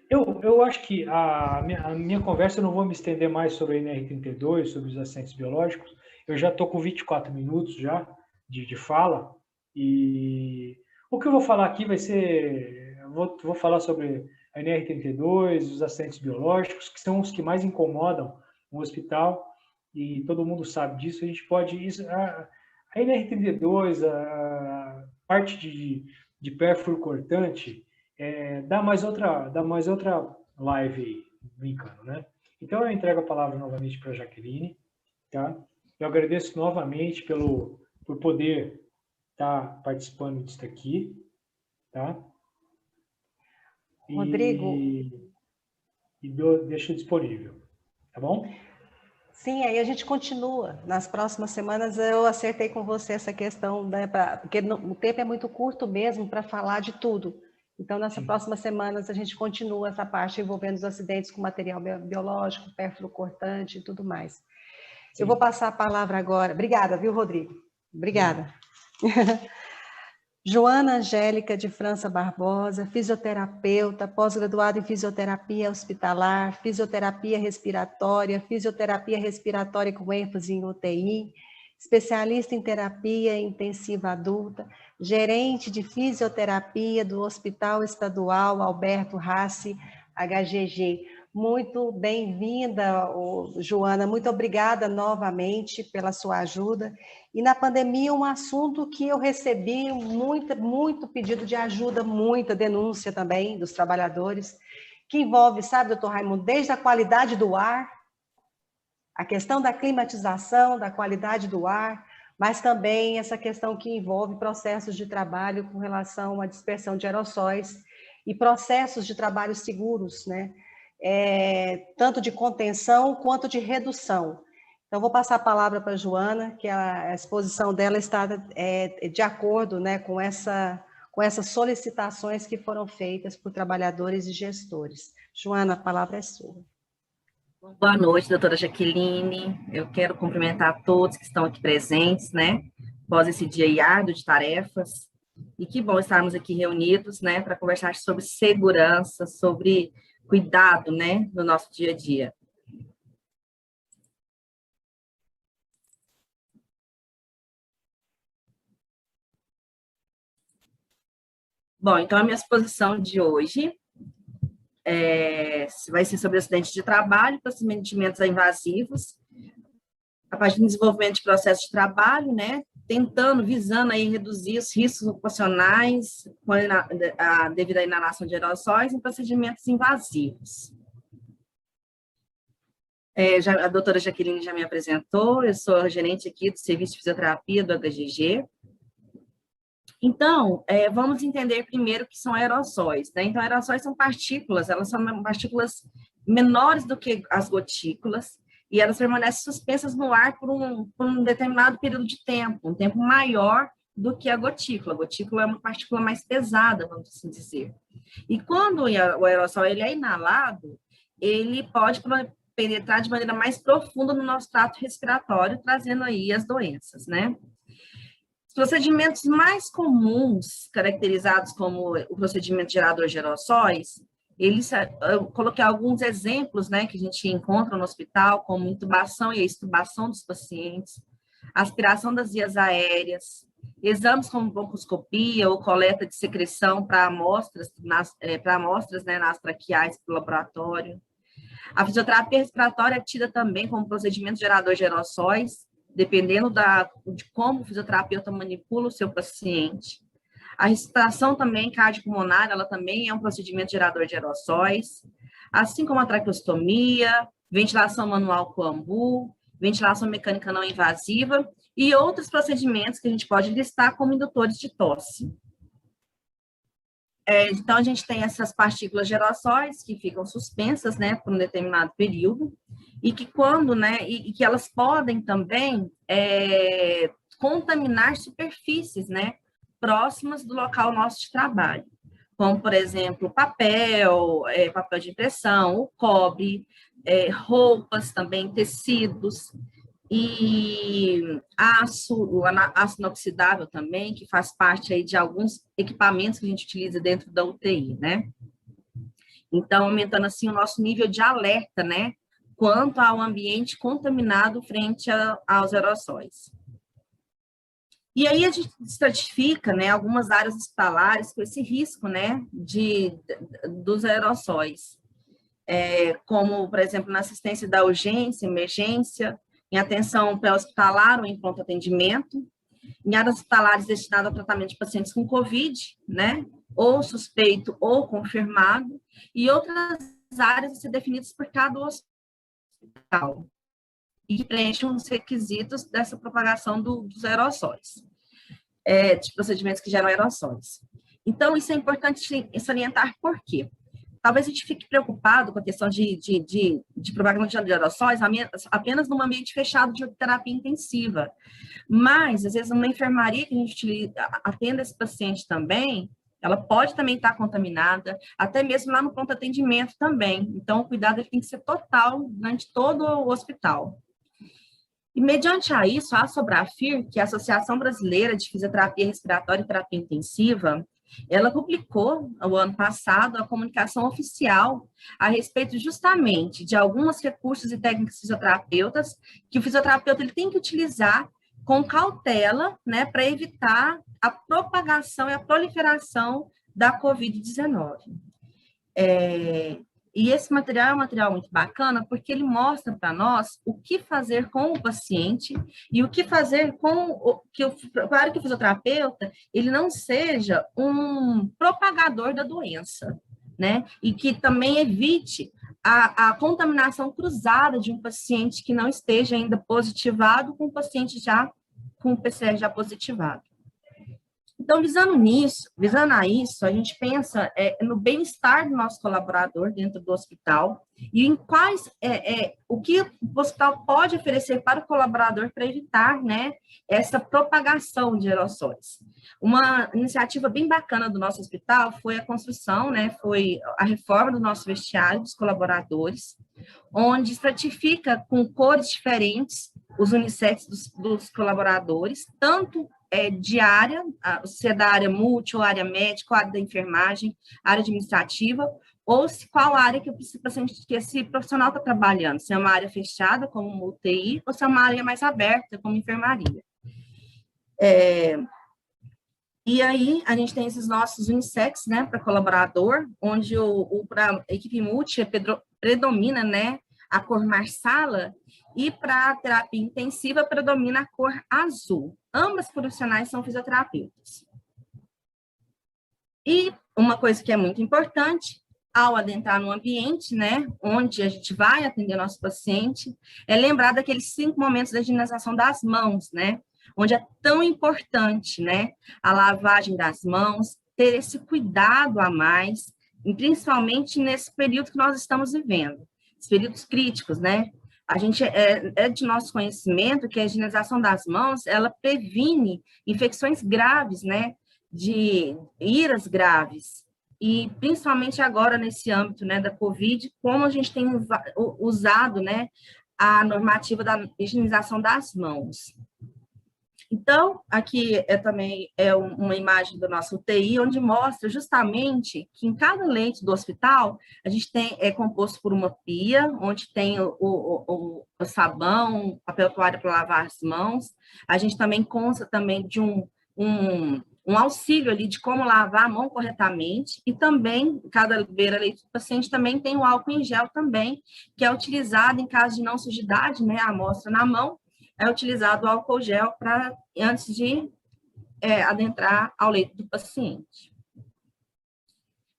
Eu acho que a minha conversa, eu não vou me estender mais sobre a NR32, sobre os acidentes biológicos. Eu já estou com 24 minutos já de fala. E o que eu vou falar aqui vai ser... Vou falar sobre a NR32, os acidentes biológicos, que são os que mais incomodam o hospital. E todo mundo sabe disso. A gente pode... A NR32, a parte de pérfuro cortante, dá mais outra live aí, brincando, né? Então, eu entrego a palavra novamente para a Jaqueline, tá? Eu agradeço novamente por poder estar participando disso aqui, tá? Rodrigo. E deixo disponível, tá bom? Sim, aí a gente continua. Nas próximas semanas eu acertei com você essa questão, né, porque o tempo é muito curto mesmo para falar de tudo. Então, nessas próximas semanas, a gente continua essa parte envolvendo os acidentes com material biológico, perfluorocortante e tudo mais. Sim. Eu vou passar a palavra agora. Obrigada, viu, Rodrigo? Obrigada. Joana Angélica de França Barbosa, fisioterapeuta, pós-graduada em fisioterapia hospitalar, fisioterapia respiratória com ênfase em UTI, especialista em terapia intensiva adulta, gerente de fisioterapia do Hospital Estadual Alberto Rassi, HGG. Muito bem-vinda, Joana, muito obrigada novamente pela sua ajuda. E na pandemia, um assunto que eu recebi muito pedido de ajuda, muita denúncia também dos trabalhadores, que envolve, sabe, doutor Raimundo, desde a qualidade do ar, a questão da climatização, da qualidade do ar, mas também essa questão que envolve processos de trabalho com relação à dispersão de aerossóis e processos de trabalho seguros, né? Tanto de contenção quanto de redução. Então, vou passar a palavra para a Joana, que a exposição dela está de acordo, né, com essas solicitações que foram feitas por trabalhadores e gestores. Joana, a palavra é sua. Boa noite, doutora Jaqueline. Eu quero cumprimentar todos que estão aqui presentes, né? Após esse dia árduo de tarefas. E que bom estarmos aqui reunidos, né? Para conversar sobre segurança, sobre cuidado, né? No nosso dia a dia. Bom, então a minha exposição de hoje vai ser sobre acidentes de trabalho, procedimentos invasivos, a partir do desenvolvimento de processos de trabalho, né, visando aí reduzir os riscos ocupacionais devido à inalação de aerossóis em procedimentos invasivos. A doutora Jaqueline já me apresentou, eu sou gerente aqui do Serviço de Fisioterapia do HGG. Então, vamos entender primeiro o que são aerossóis, né? Então, aerossóis são partículas, elas são partículas menores do que as gotículas, e elas permanecem suspensas no ar por um determinado período de tempo, um tempo maior do que a gotícula. A gotícula é uma partícula mais pesada, vamos assim dizer. E quando o aerossol ele é inalado, ele pode penetrar de maneira mais profunda no nosso trato respiratório, trazendo aí as doenças, né? Procedimentos mais comuns, caracterizados como o procedimento gerador de aerossóis, eu coloquei alguns exemplos, né, que a gente encontra no hospital, como intubação e extubação dos pacientes, aspiração das vias aéreas, exames como broncoscopia ou coleta de secreção para amostras, né, nas traqueais do laboratório. A fisioterapia respiratória é tida também como procedimento gerador de aerossóis, dependendo de como o fisioterapeuta manipula o seu paciente. A respiração também cardiopulmonar, ela também é um procedimento gerador de aerossóis, assim como a traqueostomia, ventilação manual com ambu, ventilação mecânica não invasiva e outros procedimentos que a gente pode listar como indutores de tosse. Então, a gente tem essas partículas de aerossóis que ficam suspensas, né, por um determinado período, e que e que elas podem também contaminar superfícies, né, próximas do local nosso de trabalho, como, por exemplo, papel de impressão, o cobre, roupas também, tecidos, e o aço inoxidável também, que faz parte aí de alguns equipamentos que a gente utiliza dentro da UTI, né? Então, aumentando assim o nosso nível de alerta, né? Quanto ao ambiente contaminado frente aos aerossóis. E aí a gente estratifica, né, algumas áreas hospitalares com esse risco, né, dos aerossóis. Como, por exemplo, na assistência da urgência, emergência, em atenção pré-hospitalar ou em pronto atendimento, em áreas hospitalares destinadas ao tratamento de pacientes com Covid, né, ou suspeito ou confirmado, e outras áreas a ser definidas por cada hospital, e que preenchem os requisitos dessa propagação dos aerossóis, de procedimentos que geram aerossóis. Então, isso é importante salientar por quê? Talvez a gente fique preocupado com a questão de propagação de aerossóis apenas num ambiente fechado de terapia intensiva. Mas, às vezes, numa enfermaria que a gente atenda esse paciente também, ela pode também estar contaminada, até mesmo lá no pronto atendimento também. Então, o cuidado ele tem que ser total durante todo o hospital. E, mediante a isso, a Sobrafir, que é a Associação Brasileira de Fisioterapia Respiratória e Terapia Intensiva, ela publicou, no ano passado, a comunicação oficial a respeito justamente de alguns recursos e técnicas fisioterapeutas que o fisioterapeuta ele tem que utilizar com cautela, né, para evitar a propagação e a proliferação da Covid-19. E esse material é um material muito bacana porque ele mostra para nós o que fazer com o paciente e o que fazer para que o fisioterapeuta ele não seja um propagador da doença, né? E que também evite a contaminação cruzada de um paciente que não esteja ainda positivado com o paciente já com o PCR já positivado. Então, visando a isso, a gente pensa no bem-estar do nosso colaborador dentro do hospital e em o que o hospital pode oferecer para o colaborador para evitar, né, essa propagação de aerossóis. Uma iniciativa bem bacana do nosso hospital foi a construção, né, foi a reforma do nosso vestiário dos colaboradores, onde estratifica com cores diferentes os unissex dos colaboradores, tanto de área, se é da área multi, ou área médica, ou área da enfermagem, área administrativa, ou qual área que esse profissional está trabalhando, se é uma área fechada, como uma UTI, ou se é uma área mais aberta, como enfermaria. E aí, a gente tem esses nossos unissex, né, para colaborador, onde para a equipe multi predomina, né, a cor marsala, e para a terapia intensiva predomina a cor azul. Ambas profissionais são fisioterapeutas. E uma coisa que é muito importante, ao adentrar no ambiente, né, onde a gente vai atender nosso paciente, é lembrar daqueles 5 momentos da higienização das mãos, né, onde é tão importante, né, a lavagem das mãos, ter esse cuidado a mais, e principalmente nesse período que nós estamos vivendo, os períodos críticos, né. A gente de nosso conhecimento que a higienização das mãos, ela previne infecções graves, né, de iras graves, e principalmente agora nesse âmbito, né, da Covid, como a gente tem usado, né, a normativa da higienização das mãos. Então, aqui também uma imagem do nosso UTI, onde mostra justamente que em cada leito do hospital, a gente é composto por uma pia, onde tem o sabão, papel toalha para lavar as mãos. A gente também consta também de um auxílio ali de como lavar a mão corretamente, e também, cada beira-leito do paciente também tem o álcool em gel também, que é utilizado em caso de não sujidade, né, a amostra na mão, é utilizado o álcool gel antes de adentrar ao leito do paciente.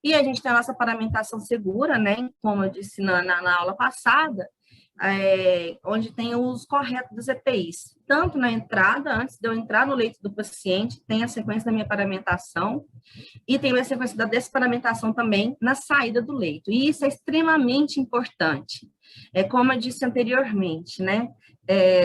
E a gente tem a nossa paramentação segura, né, como eu disse na aula passada, onde tem o uso correto dos EPIs. Tanto na entrada, antes de eu entrar no leito do paciente, tem a sequência da minha paramentação, e tem a sequência da desparamentação também na saída do leito. E isso é extremamente importante. Como eu disse anteriormente, né,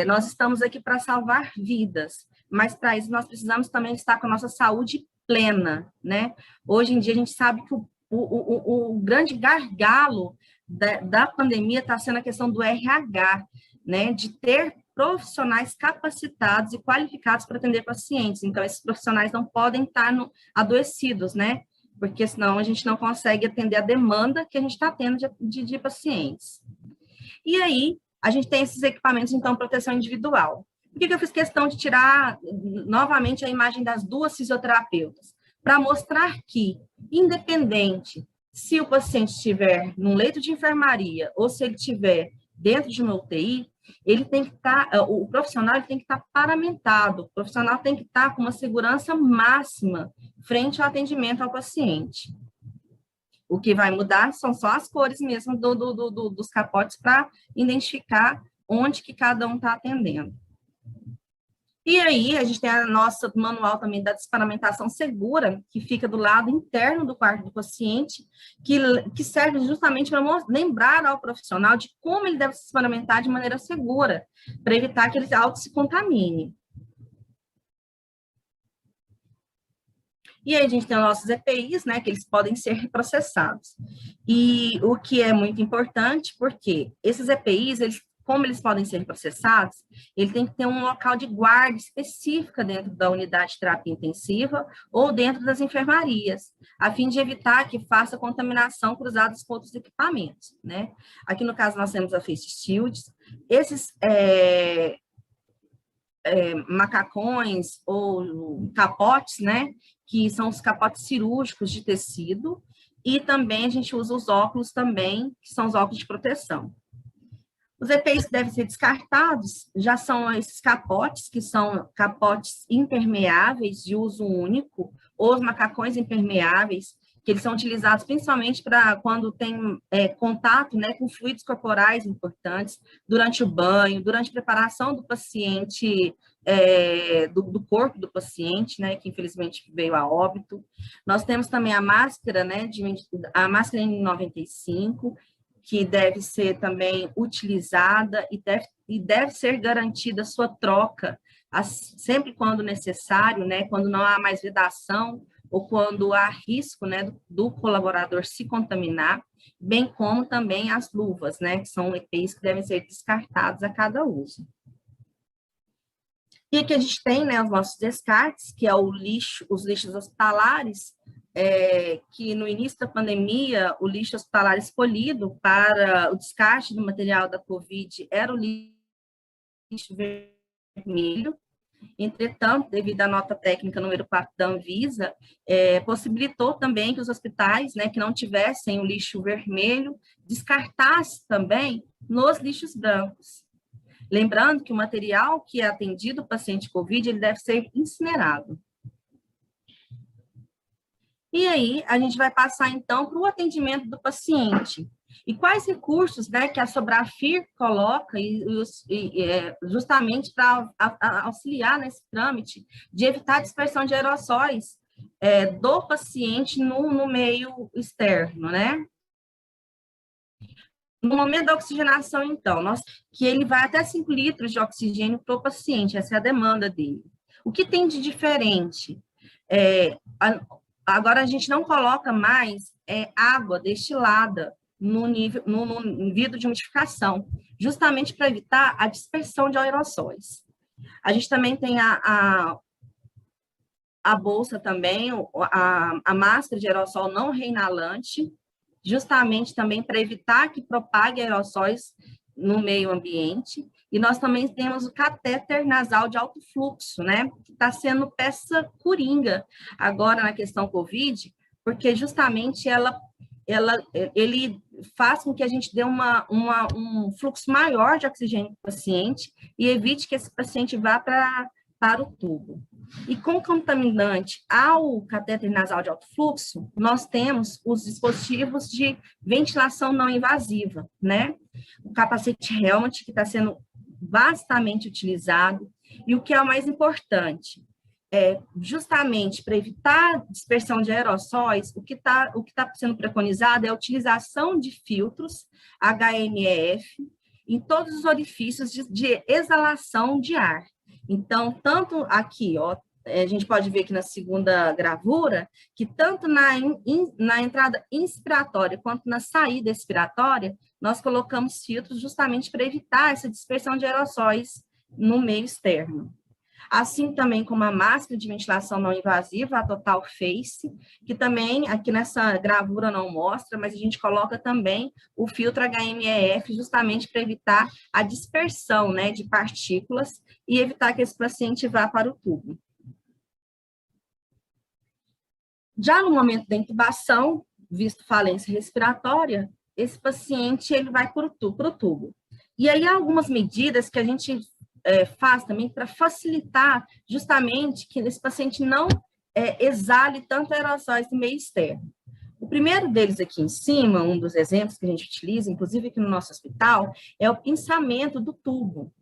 nós estamos aqui para salvar vidas, mas para isso nós precisamos também estar com a nossa saúde plena, né? Hoje em dia a gente sabe que o grande gargalo da pandemia está sendo a questão do RH, né? De ter profissionais capacitados e qualificados para atender pacientes. Então, esses profissionais não podem estar adoecidos, né? Porque senão a gente não consegue atender a demanda que a gente está tendo de pacientes. E aí, a gente tem esses equipamentos, então, proteção individual. Por que eu fiz questão de tirar novamente a imagem das 2 fisioterapeutas? Para mostrar que, independente se o paciente estiver num leito de enfermaria ou se ele estiver dentro de uma UTI, ele tem que o profissional tem que estar paramentado, o profissional tem que estar com uma segurança máxima frente ao atendimento ao paciente. O que vai mudar são só as cores mesmo dos capotes para identificar onde que cada um está atendendo. E aí, a gente tem a nossa manual também da desparamentação segura, que fica do lado interno do quarto do paciente, que serve justamente para lembrar ao profissional de como ele deve se desparamentar de maneira segura, para evitar que ele auto se contamine. E aí a gente tem os nossos EPIs, né, que eles podem ser reprocessados. E o que é muito importante, porque esses EPIs, como eles podem ser processados, ele tem que ter um local de guarda específica dentro da unidade de terapia intensiva ou dentro das enfermarias, a fim de evitar que faça contaminação cruzada com outros equipamentos, né? Aqui no caso nós temos a Face Shields, esses macacões ou capotes, né? Que são os capotes cirúrgicos de tecido, e também a gente usa os óculos também, que são os óculos de proteção. Os EPIs que devem ser descartados já são esses capotes, que são capotes impermeáveis de uso único, ou os macacões impermeáveis, que eles são utilizados principalmente para quando tem contato, né, com fluidos corporais importantes, durante o banho, durante a preparação do paciente, do corpo do paciente, né, que infelizmente veio a óbito. Nós temos também a máscara, né, a máscara N95, que deve ser também utilizada e deve ser garantida a sua troca, sempre quando necessário, né, quando não há mais vedação ou quando há risco, né, do colaborador se contaminar, bem como também as luvas, né, que são EPIs que devem ser descartados a cada uso. E aqui a gente tem, né, os nossos descartes, que é os lixos hospitalares, que no início da pandemia, o lixo hospitalar escolhido para o descarte do material da COVID era o lixo vermelho. Entretanto, devido à nota técnica número 4 da Anvisa, possibilitou também que os hospitais, né, que não tivessem o lixo vermelho, descartassem também nos lixos brancos. Lembrando que o material que é atendido o paciente COVID, ele deve ser incinerado. E aí, a gente vai passar, então, para o atendimento do paciente. E quais recursos, né, que a Sobrafir coloca justamente para auxiliar nesse trâmite de evitar a dispersão de aerossóis do paciente no meio externo, né? No momento da oxigenação, então, que ele vai até 5 litros de oxigênio para o paciente, essa é a demanda dele. O que tem de diferente? Agora, a gente não coloca mais água destilada no vidro de umidificação, justamente para evitar a dispersão de aerossóis. A gente também tem a bolsa também, a máscara de aerossol não reinalante, justamente também para evitar que propague aerossóis no meio ambiente. E nós também temos o catéter nasal de alto fluxo, né, que está sendo peça coringa agora na questão COVID, porque justamente ele faz com que a gente dê um fluxo maior de oxigênio para o paciente e evite que esse paciente vá para o tubo. E concomitante ao catéter nasal de alto fluxo, nós temos os dispositivos de ventilação não invasiva, né? O capacete Helmet, que está sendo vastamente utilizado, e o que é o mais importante, justamente para evitar dispersão de aerossóis, o que tá sendo preconizado é a utilização de filtros HMEF em todos os orifícios de exalação de ar. Então, tanto aqui, ó, a gente pode ver aqui na segunda gravura, que tanto na entrada inspiratória quanto na saída expiratória, nós colocamos filtros justamente para evitar essa dispersão de aerossóis no meio externo. Assim também como a máscara de ventilação não invasiva, a Total Face, que também aqui nessa gravura não mostra, mas a gente coloca também o filtro HMEF justamente para evitar a dispersão, né, de partículas e evitar que esse paciente vá para o tubo. Já no momento da intubação, visto falência respiratória, esse paciente ele vai para o tubo. E aí há algumas medidas que a gente faz também para facilitar justamente que esse paciente não exale tanto aerossóis no meio externo. O primeiro deles aqui em cima, um dos exemplos que a gente utiliza, inclusive aqui no nosso hospital, é o pinçamento do tubo.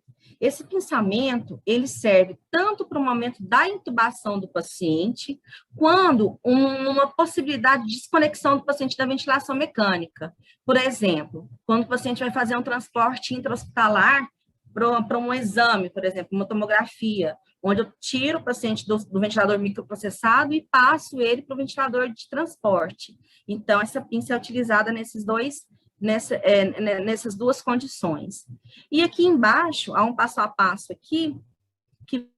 Esse pinçamento, ele serve tanto para o momento da intubação do paciente, quando uma possibilidade de desconexão do paciente da ventilação mecânica. Por exemplo, quando o paciente vai fazer um transporte intra-hospitalar para um exame, por exemplo, uma tomografia, onde eu tiro o paciente do ventilador microprocessado e passo ele para o ventilador de transporte. Então, essa pinça é utilizada nessas duas condições. E aqui embaixo, há um passo a passo aqui, que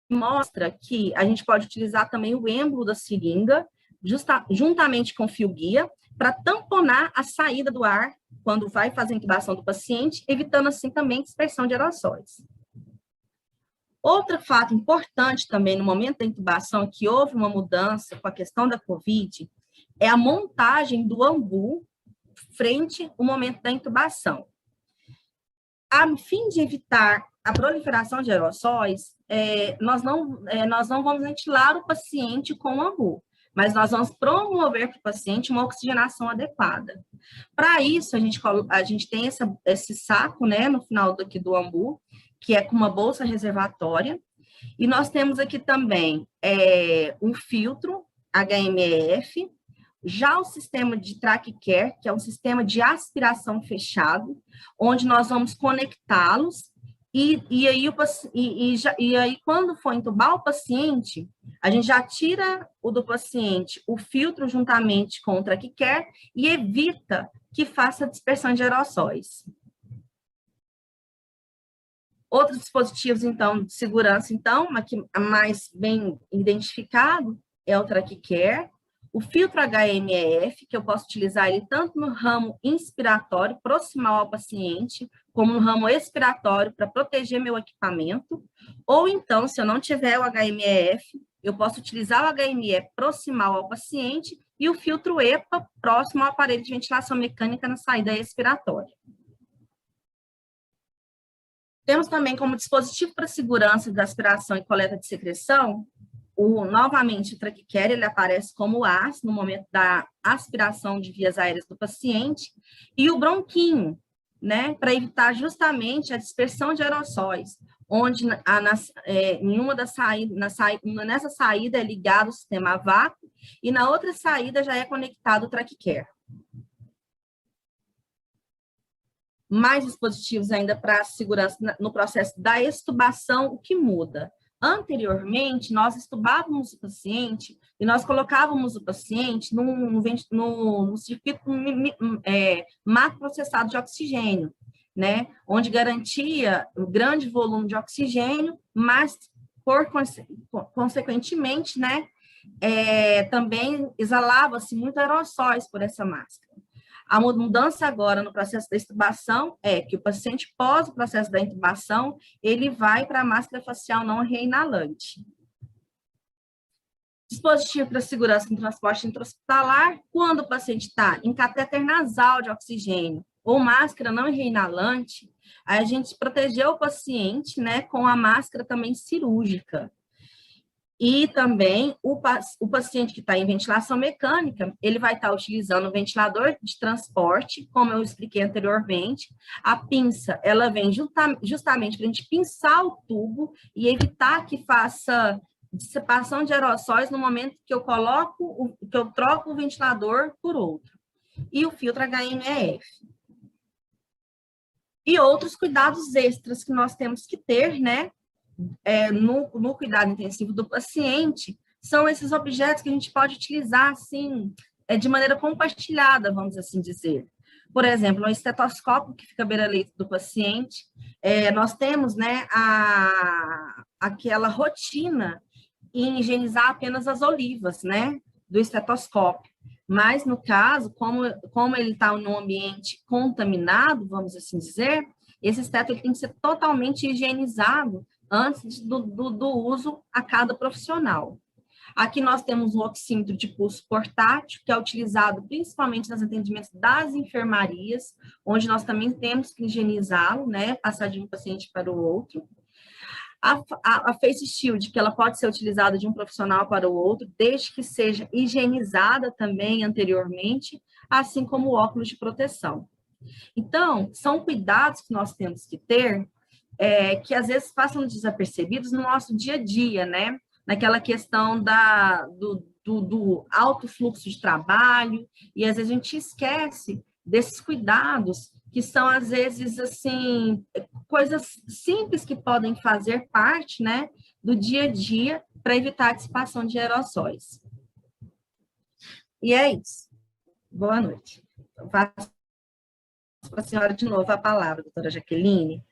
mostra que a gente pode utilizar também o êmbolo da seringa, juntamente com o fio guia, para tamponar a saída do ar quando vai fazer a intubação do paciente, evitando assim também dispersão de aerossóis. Outro fato importante também no momento da intubação, que houve uma mudança com a questão da COVID, é a montagem do ambu frente ao momento da intubação. A fim de evitar a proliferação de aerossóis, nós não vamos ventilar o paciente com o ambu, mas nós vamos promover para o paciente uma oxigenação adequada. Para isso, a gente tem esse saco, né, no final do ambu, que é com uma bolsa reservatória, e nós temos aqui também um filtro HMEF, já o sistema de TrackCare, que é um sistema de aspiração fechado, onde nós vamos conectá-los, e aí quando for entubar o paciente, a gente já tira do paciente o filtro juntamente com o TrackCare e evita que faça dispersão de aerossóis. Outros dispositivos, então, de segurança, então, mais bem identificado, é o TrackCare, o filtro HMEF, que eu posso utilizar ele tanto no ramo inspiratório, proximal ao paciente, como no ramo expiratório, para proteger meu equipamento, ou então, se eu não tiver o HMEF, eu posso utilizar o HME proximal ao paciente e o filtro EPA próximo ao aparelho de ventilação mecânica na saída expiratória. Temos também como dispositivo para segurança da aspiração e coleta de secreção, novamente o TrackCare, ele aparece como AS no momento da aspiração de vias aéreas do paciente, e o bronquinho, né, para evitar justamente a dispersão de aerossóis, onde nessa saída é ligado o sistema a vácuo e na outra saída já é conectado o TrackCare. Mais dispositivos ainda para segurança no processo da extubação, o que muda? Anteriormente, nós estubávamos o paciente e nós colocávamos o paciente no circuito macroprocessado de oxigênio, né? Onde garantia um grande volume de oxigênio, mas, consequentemente, né, também exalava-se muito aerossóis por essa máscara. A mudança agora no processo da intubação é que o paciente, pós o processo da intubação, ele vai para a máscara facial não reinalante. Dispositivo para segurança no transporte intra-hospitalar, quando o paciente está em catéter nasal de oxigênio ou máscara não reinalante, a gente protegeu o paciente, né, com a máscara também cirúrgica. E também o paciente que está em ventilação mecânica, ele vai estar utilizando o ventilador de transporte, como eu expliquei anteriormente. A pinça, ela vem justamente para a gente pinçar o tubo e evitar que faça dissipação de aerossóis no momento que eu troco o ventilador por outro. E o filtro HMEF. E outros cuidados extras que nós temos que ter, né? No cuidado intensivo do paciente, são esses objetos que a gente pode utilizar, assim, de maneira compartilhada, vamos assim dizer. Por exemplo, um estetoscópio que fica à beira-leito do paciente, nós temos, né, aquela rotina em higienizar apenas as olivas, né, do estetoscópio. Mas, no caso, como ele está num ambiente contaminado, vamos assim dizer, esse esteto ele tem que ser totalmente higienizado antes do uso a cada profissional. Aqui nós temos um oxímetro de pulso portátil, que é utilizado principalmente nos atendimentos das enfermarias, onde nós também temos que higienizá-lo, né, passar de um paciente para o outro. A Face Shield, que ela pode ser utilizada de um profissional para o outro, desde que seja higienizada também anteriormente, assim como o óculos de proteção. Então, são cuidados que nós temos que ter, que às vezes passam desapercebidos no nosso dia a dia, né? Naquela questão do alto fluxo de trabalho, e às vezes a gente esquece desses cuidados, que são às vezes, assim, coisas simples que podem fazer parte, né, do dia a dia para evitar a dissipação de aerossóis. E é isso. Boa noite. Então, passo para a senhora de novo a palavra, doutora Jaqueline.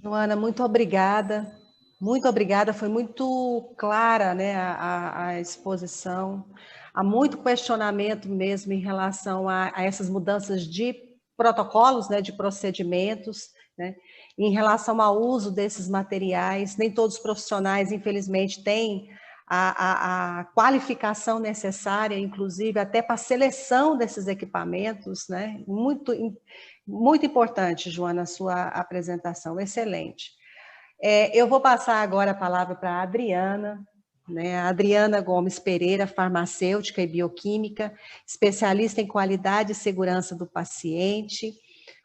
Joana, muito obrigada. Muito obrigada, foi muito clara, né, a exposição. Há muito questionamento mesmo em relação a essas mudanças de protocolos, né, de procedimentos, né, em relação ao uso desses materiais. Nem todos os profissionais, infelizmente, têm a qualificação necessária, inclusive até para a seleção desses equipamentos, né? Muito importante, Joana, a sua apresentação, excelente. Eu vou passar agora a palavra para a Adriana, né? A Adriana Gomes Pereira, farmacêutica e bioquímica, especialista em qualidade e segurança do paciente,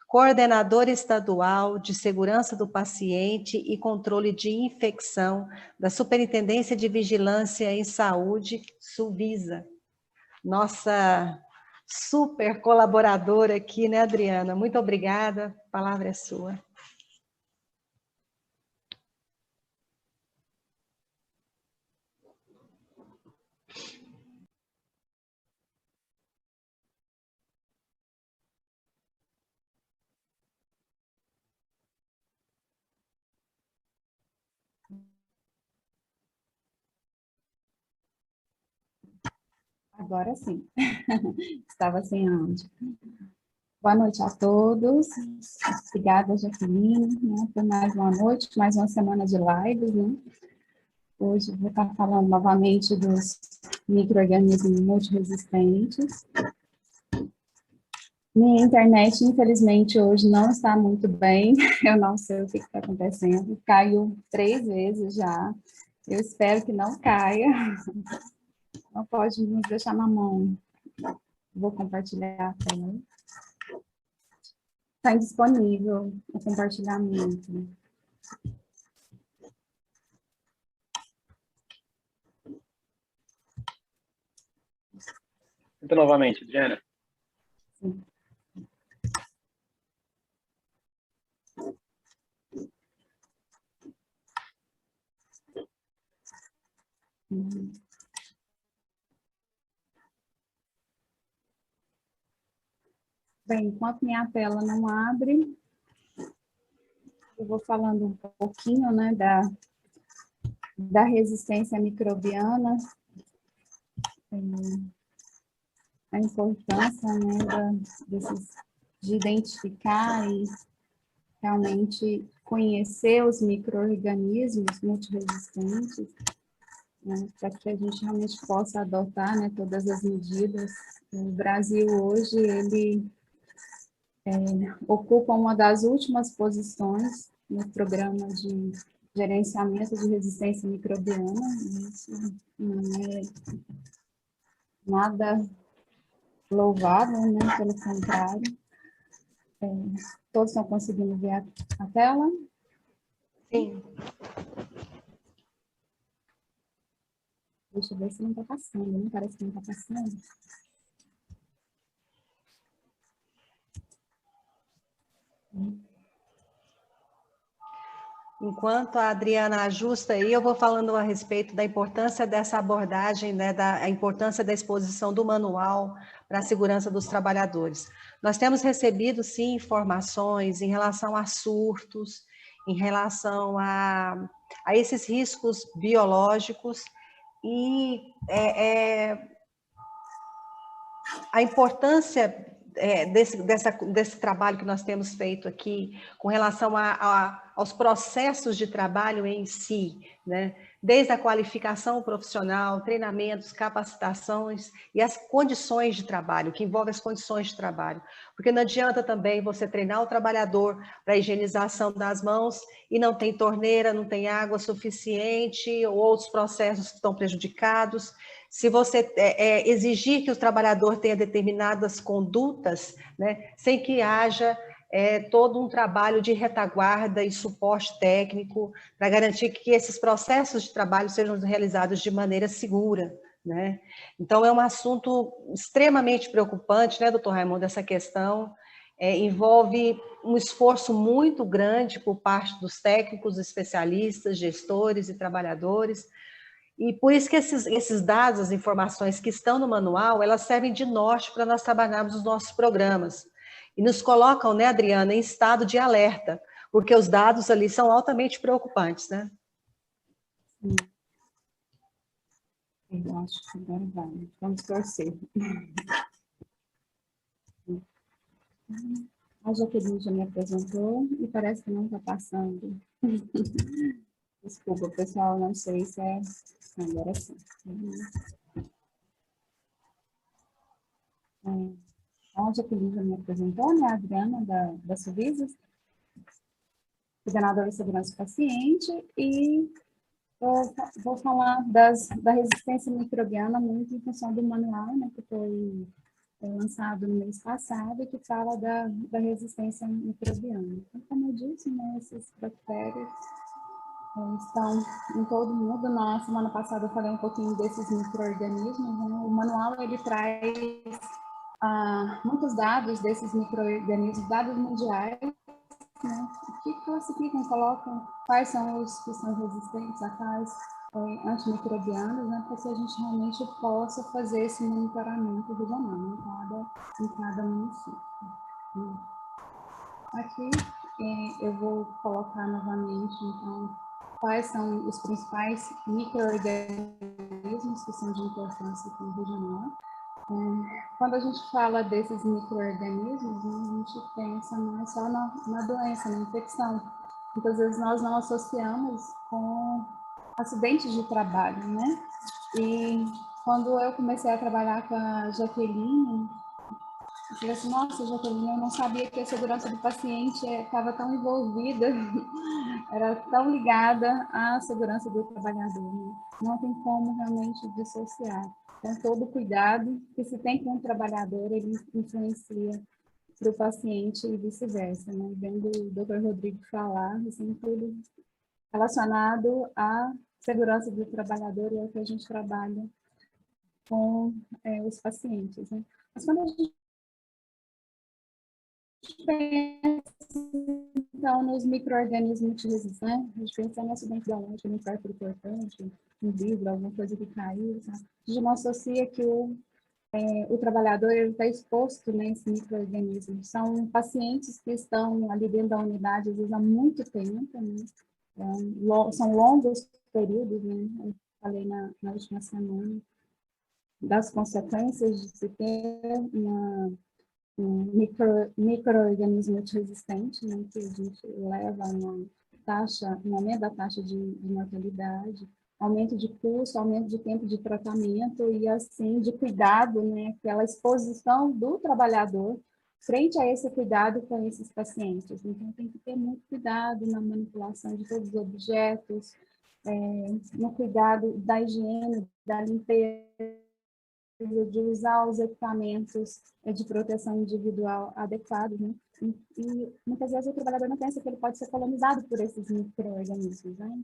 coordenadora estadual de segurança do paciente e controle de infecção da Superintendência de Vigilância em Saúde, Suvisa. Nossa super colaboradora aqui, né, Adriana? Muito obrigada, a palavra é sua. Agora sim, estava sem áudio. Boa noite a todos, obrigada, Jaqueline, né, por mais uma noite, mais uma semana de lives, né? Hoje eu vou estar falando novamente dos micro-organismos multiresistentes. Minha internet, infelizmente, hoje não está muito bem, eu não sei o que está acontecendo, caiu 3 vezes já, eu espero que não caia. Não pode nos deixar na mão. Vou compartilhar a tela. Está indisponível o compartilhamento. Tenta novamente, Adriana. Sim. Bem, enquanto minha tela não abre, eu vou falando um pouquinho, né, da resistência microbiana, a importância, né, de identificar e realmente conhecer os micro-organismos multiresistentes, né, para que a gente realmente possa adotar, né, todas as medidas. O Brasil hoje, ele ocupa uma das últimas posições no programa de gerenciamento de resistência microbiana. Isso não é nada louvável, né? Pelo contrário. Todos estão conseguindo ver a tela? Sim. Deixa eu ver se não está passando, não parece que não está passando. Enquanto a Adriana ajusta aí, eu vou falando a respeito da importância dessa abordagem, né, da importância da exposição do manual para a segurança dos trabalhadores. Nós temos recebido, sim, informações em relação a surtos, em relação a esses riscos biológicos e a importância desse trabalho que nós temos feito aqui com relação aos processos de trabalho em si, né? Desde a qualificação profissional, treinamentos, capacitações e as condições de trabalho, que envolve as condições de trabalho. Porque não adianta também você treinar o trabalhador para a higienização das mãos e não tem torneira, não tem água suficiente, ou outros processos que estão prejudicados. Se você exigir que o trabalhador tenha determinadas condutas, né, sem que haja todo um trabalho de retaguarda e suporte técnico para garantir que esses processos de trabalho sejam realizados de maneira segura, né? Então, é um assunto extremamente preocupante, né, doutor Raimundo, essa questão, envolve um esforço muito grande por parte dos técnicos, especialistas, gestores e trabalhadores, e por isso que esses dados, as informações que estão no manual, elas servem de norte para nós trabalharmos os nossos programas. E nos colocam, né, Adriana, em estado de alerta, porque os dados ali são altamente preocupantes, né? Eu acho que agora vai. Vamos torcer. A Jaqueline já me apresentou e parece que não está passando. Desculpa, pessoal, não sei se é... Agora sim. A Jaqueline já me apresentou, né? A Adriana, da Suvisas, coordenadora de segurança do paciente, e vou falar da resistência microbiana muito em função do manual, né, que foi lançado no mês passado e que fala da resistência microbiana. Então, como eu disse, né, esses bactérias estão em todo o mundo. Na semana passada eu falei um pouquinho desses micro-organismos, né? O manual ele traz muitos dados desses micro-organismos, dados mundiais, né, que classificam, colocam quais são os que são resistentes a quais antimicrobianos, né, para que a gente realmente possa fazer esse monitoramento regional em cada município. Aqui eu vou colocar novamente, então, quais são os principais micro-organismos que são de importância regional. Quando a gente fala desses micro-organismos, né, a gente pensa mais só na doença, na infecção. Muitas vezes nós não associamos com acidentes de trabalho, né? E quando eu comecei a trabalhar com a Jaqueline, eu falei assim, nossa, Jaqueline, eu não sabia que a segurança do paciente estava tão envolvida, era tão ligada à segurança do trabalhador, né? Não tem como realmente dissociar. Então, todo cuidado que se tem com o trabalhador, ele influencia para o paciente e vice-versa, né? Vendo o Dr. Rodrigo falar, assim, tudo relacionado à segurança do trabalhador e ao que a gente trabalha com os pacientes, né? Mas quando a gente pensa, então, nos micro-organismos multiresistentes, né? A gente pensa no acidente biológico, no infarto importante, um vidro, alguma coisa que caiu, sabe? A gente não associa que o trabalhador está exposto, né, a esse micro-organismo. São pacientes que estão ali dentro da unidade, às vezes, há muito tempo, né? São longos períodos, né? Eu falei na última semana das consequências de se ter um micro-organismo multiresistente, né, que a gente leva a um aumento da taxa de mortalidade, aumento de custo, aumento de tempo de tratamento e, assim, de cuidado, né, aquela exposição do trabalhador frente a esse cuidado com esses pacientes. Então, tem que ter muito cuidado na manipulação de todos os objetos, no cuidado da higiene, da limpeza, de usar os equipamentos de proteção individual adequados, né? E muitas vezes o trabalhador não pensa que ele pode ser colonizado por esses micro-organismos, né?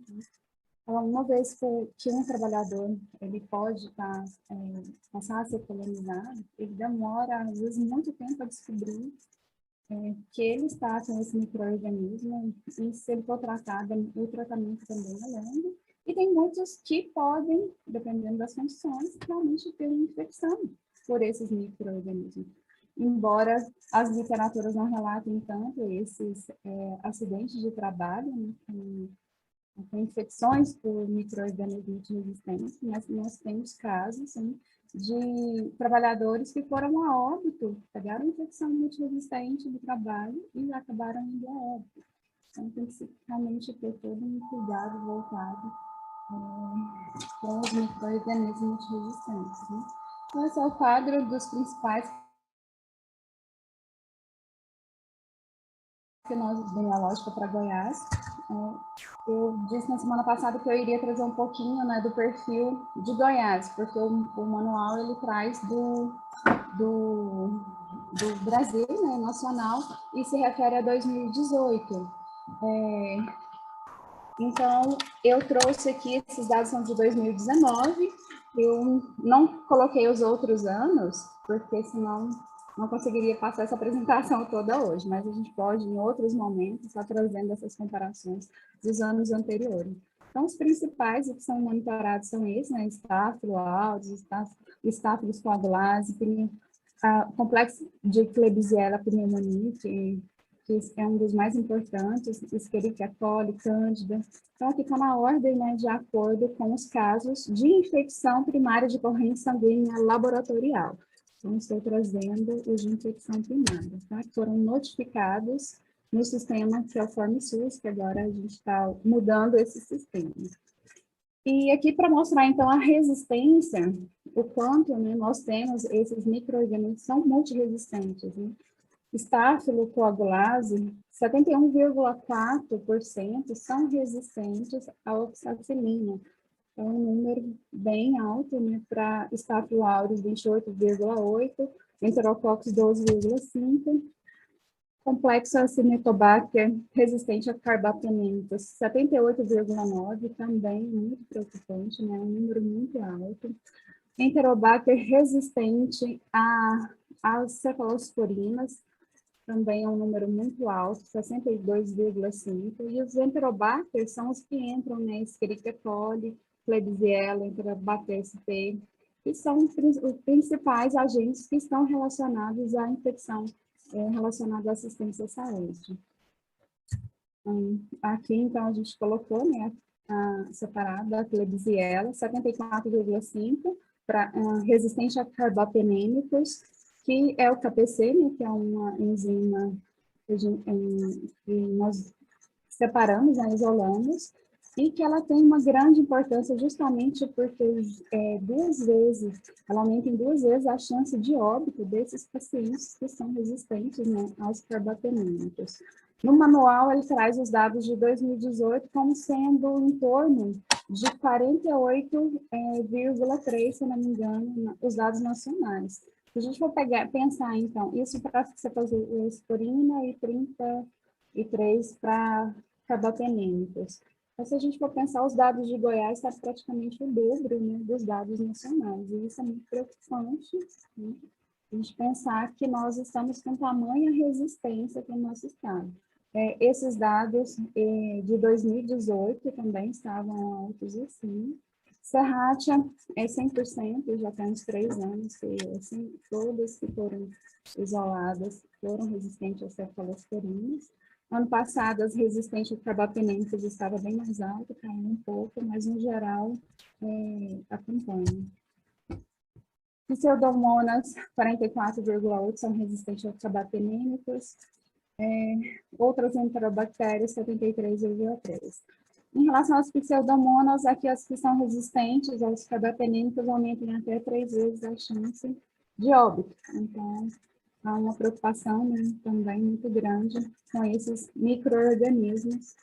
Então, uma vez que um trabalhador ele pode passar a ser colonizado, ele demora, às vezes, muito tempo a descobrir que ele está com esse micro-organismo, e se ele for tratado, o tratamento também é longo. E tem muitos que podem, dependendo das condições, realmente ter uma infecção por esses micro-organismos. Embora as literaturas não relatem tanto esses acidentes de trabalho, né, com infecções por micro-organismos resistentes, mas nós temos casos, sim, de trabalhadores que foram a óbito, pegaram infecção multiresistente do trabalho e acabaram indo a óbito. Então, tem que realmente ter todo um cuidado voltado com os micro-organismos resistentes, né? Então, esse é o quadro dos principais epidemiológica para Goiás. Eu disse na semana passada que eu iria trazer um pouquinho, né, do perfil de Goiás, porque o manual ele traz do Brasil, né, nacional, e se refere a 2018. Então, eu trouxe aqui, esses dados são de 2019, eu não coloquei os outros anos, porque senão não conseguiria passar essa apresentação toda hoje, mas a gente pode, em outros momentos, estar trazendo essas comparações dos anos anteriores. Então, os principais que são monitorados são esses, né? Estáfilo aureus, Staphylococcus coagulase, complexo de Klebsiella pneumoniae, que é um dos mais importantes, Escherichia coli, Cândida. Então, aqui está na ordem, né, de acordo com os casos de infecção primária de corrente sanguínea laboratorial. Então, estou trazendo os de infecção primária, tá? Que foram notificados no sistema que é o FormSUS, que agora a gente está mudando esse sistema. E aqui para mostrar, então, a resistência, o quanto, né, nós temos esses micro-organismos que são multiresistentes, né? Staphylococcus coagulase, 71,4% são resistentes à oxacilina. É um número bem alto, né, para Staphylococcus aureus, 28,8%, Enterococcus 12,5%, complexo Acinetobacter resistente a carbapenêmicos, 78,9%, também muito preocupante, né, um número muito alto. Enterobacter resistente às cefalosporinas, também é um número muito alto, 62,5%, e os Enterobacter são os que entram, né, Escherichia coli, Klebsiella, Enterobacter sp, que são os principais agentes que estão relacionados à infecção, relacionada à assistência à saúde. Aqui, então, a gente colocou, né, separada a Klebsiella, 74,5%, para resistente a carbapenêmicos, que é o KPC, né, que é uma enzima que nós separamos, né, isolamos, e que ela tem uma grande importância justamente porque ela aumenta em 2 vezes a chance de óbito desses pacientes que são resistentes, né, aos carbapenêmicos. No manual, ele traz os dados de 2018 como sendo em torno de 48,3%, se não me engano, os dados nacionais. Se a gente for pensar, então, isso para cefalosporina e 33 para carbapenêmicos. Então, se a gente for pensar, os dados de Goiás está praticamente o dobro, né, dos dados nacionais, e isso é muito preocupante, né? A gente pensar que nós estamos com tamanha resistência aqui no nosso estado. Esses dados de 2018 também estavam altos assim. Serratia é 100%, já tem uns 3 anos, que assim, todas que foram isoladas foram resistentes às cefalosporinas. Ano passado, as resistentes a carbapenêmicos estava bem mais alta, caiu um pouco, mas no geral acompanha. Pseudomonas, 44,8% são resistentes aos carbapenêmicos. Outras enterobactérias, 73,3%. Em relação às pseudomonas, aqui as que são resistentes aos carbapenêmicos aumentam em até 3 vezes a chance de óbito. Então, há uma preocupação, né, também muito grande com esses micro-organismos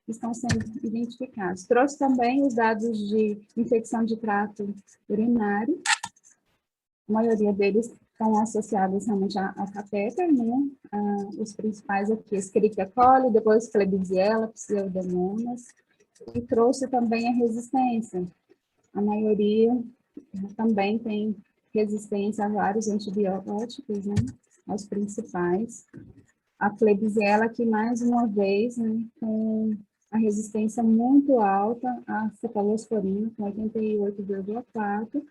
que estão sendo identificados. Trouxe também os dados de infecção de trato urinário. A maioria deles estão associados realmente ao catéter, né? Os principais aqui, Escherichia coli, depois Klebsiella, Pseudomonas, e trouxe também a resistência. A maioria também tem resistência a vários antibióticos, né? Os principais. A Klebsiella, que mais uma vez, né, com a resistência muito alta à cefalosporina, com 88,4%,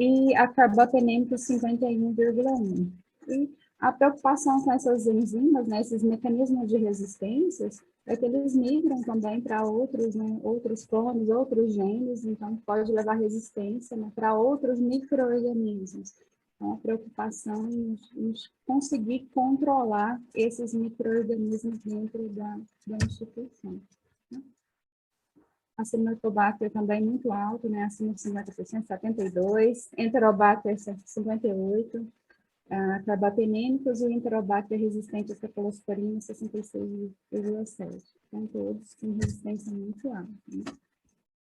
e a carbapenêmica 51,1%. E a preocupação com essas enzimas, né, esses mecanismos de resistências, é que eles migram também para outros, né, outros clones, outros genes, então pode levar resistência, né, para outros micro-organismos. Então, a preocupação em conseguir controlar esses micro-organismos dentro da instituição. Acinetobacter também muito alto, né, acima de 50%, 72%, Enterobacter 58%, carbapenêmicos e o Enterobacter resistente à cefalosporina 66,7%. Então, todos com resistência muito alta, né?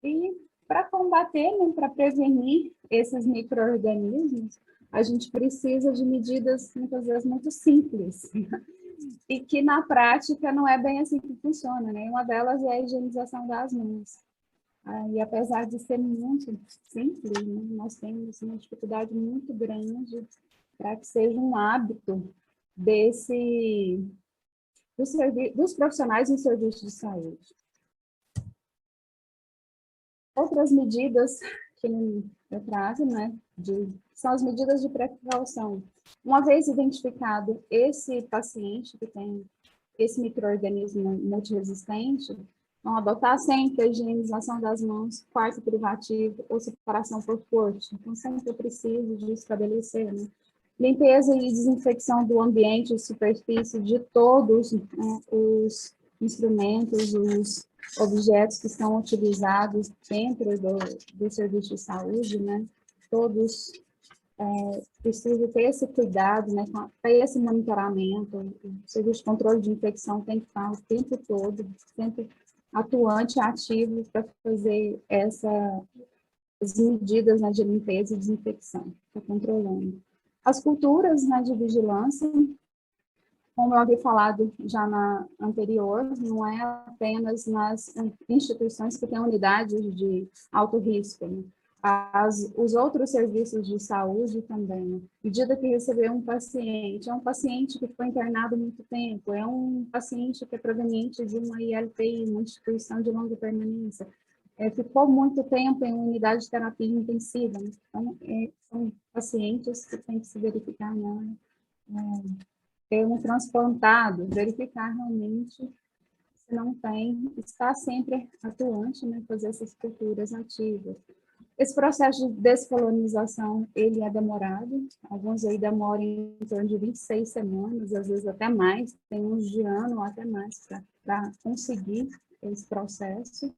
E para combater, né, para prevenir esses micro-organismos, a gente precisa de medidas, muitas vezes, muito simples, e que na prática não é bem assim que funciona, né? Uma delas é a higienização das mãos. E apesar de ser muito simples, né, nós temos uma dificuldade muito grande para que seja um hábito dos profissionais em serviço de saúde. Outras medidas que eu trago, né, são as medidas de precaução. Uma vez identificado esse paciente que tem esse micro-organismo multiresistente, vão adotar sempre a higienização das mãos, quarto privativo ou separação por corte. Então, sempre eu preciso de estabelecer, né, limpeza e desinfecção do ambiente e superfície de todos, né, os instrumentos, os objetos que são utilizados dentro do serviço de saúde, né? Todos precisam ter esse cuidado, né? Ter esse monitoramento. O serviço de controle de infecção tem que estar o tempo todo, sempre atuante, ativo, para fazer as medidas, né, de limpeza e desinfecção, para controlando. As culturas, né, de vigilância, como eu havia falado já na anterior, não é apenas nas instituições que têm unidades de alto risco, né? Os outros serviços de saúde também. Né? À medida que receber um paciente, é um paciente que foi internado há muito tempo, é um paciente que é proveniente de uma ILPI, uma instituição de longa permanência, ficou muito tempo em unidade de terapia intensiva. Né? Então, são pacientes que tem que se verificar, né? Ter um transplantado, verificar realmente se não tem, estar sempre atuante, né, fazer essas culturas ativas. Esse processo de descolonização, ele é demorado, alguns aí demoram em torno de 26 semanas, às vezes até mais, tem uns de ano ou até mais para conseguir esse processo.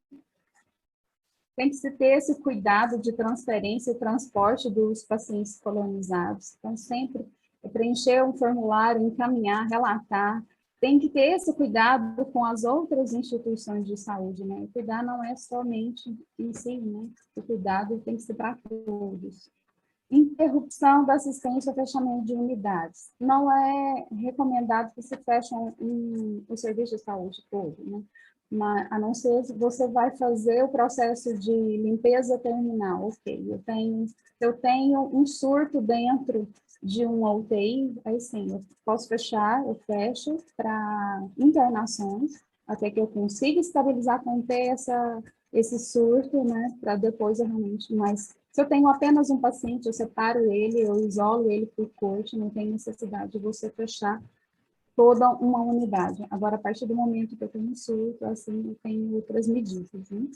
Tem que se ter esse cuidado de transferência e transporte dos pacientes colonizados, então sempre preencher um formulário, encaminhar, relatar, tem que ter esse cuidado com as outras instituições de saúde, né? O cuidar não é somente em si, né? O cuidado tem que ser para todos. Interrupção da assistência, fechamento de unidades. Não é recomendado que se feche o serviço de saúde todo, né? Mas, a não ser se você vai fazer o processo de limpeza terminal, ok, eu tenho um surto dentro de uma UTI, aí sim, eu posso fechar, eu fecho para internações, até que eu consiga estabilizar, conter esse surto, né, para depois realmente, mas se eu tenho apenas um paciente, eu separo ele, eu isolo ele por corte, não tem necessidade de você fechar toda uma unidade. Agora, a partir do momento que eu tenho um surto, assim, eu tenho outras medidas, né?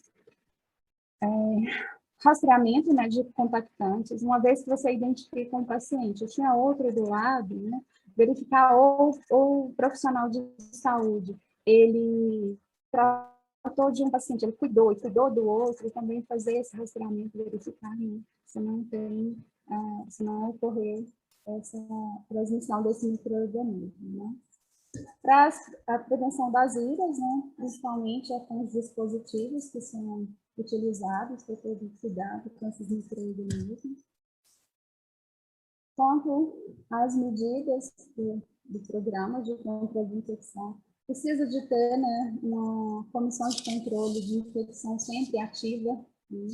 Rastreamento, né, de contactantes. Uma vez que você identifica um paciente, eu tinha outro do lado, né, verificar ou o profissional de saúde, ele tratou de um paciente, ele cuidou do outro, também fazer esse rastreamento, verificar, né, se não ocorrer essa transmissão desse micro-organismo, né. Para a prevenção das IRAs, né, principalmente com os dispositivos que são utilizados para ter cuidado com esses micro-organismos. Quanto às medidas do programa de controle de infecção, precisa de ter, né, uma comissão de controle de infecção sempre ativa, né,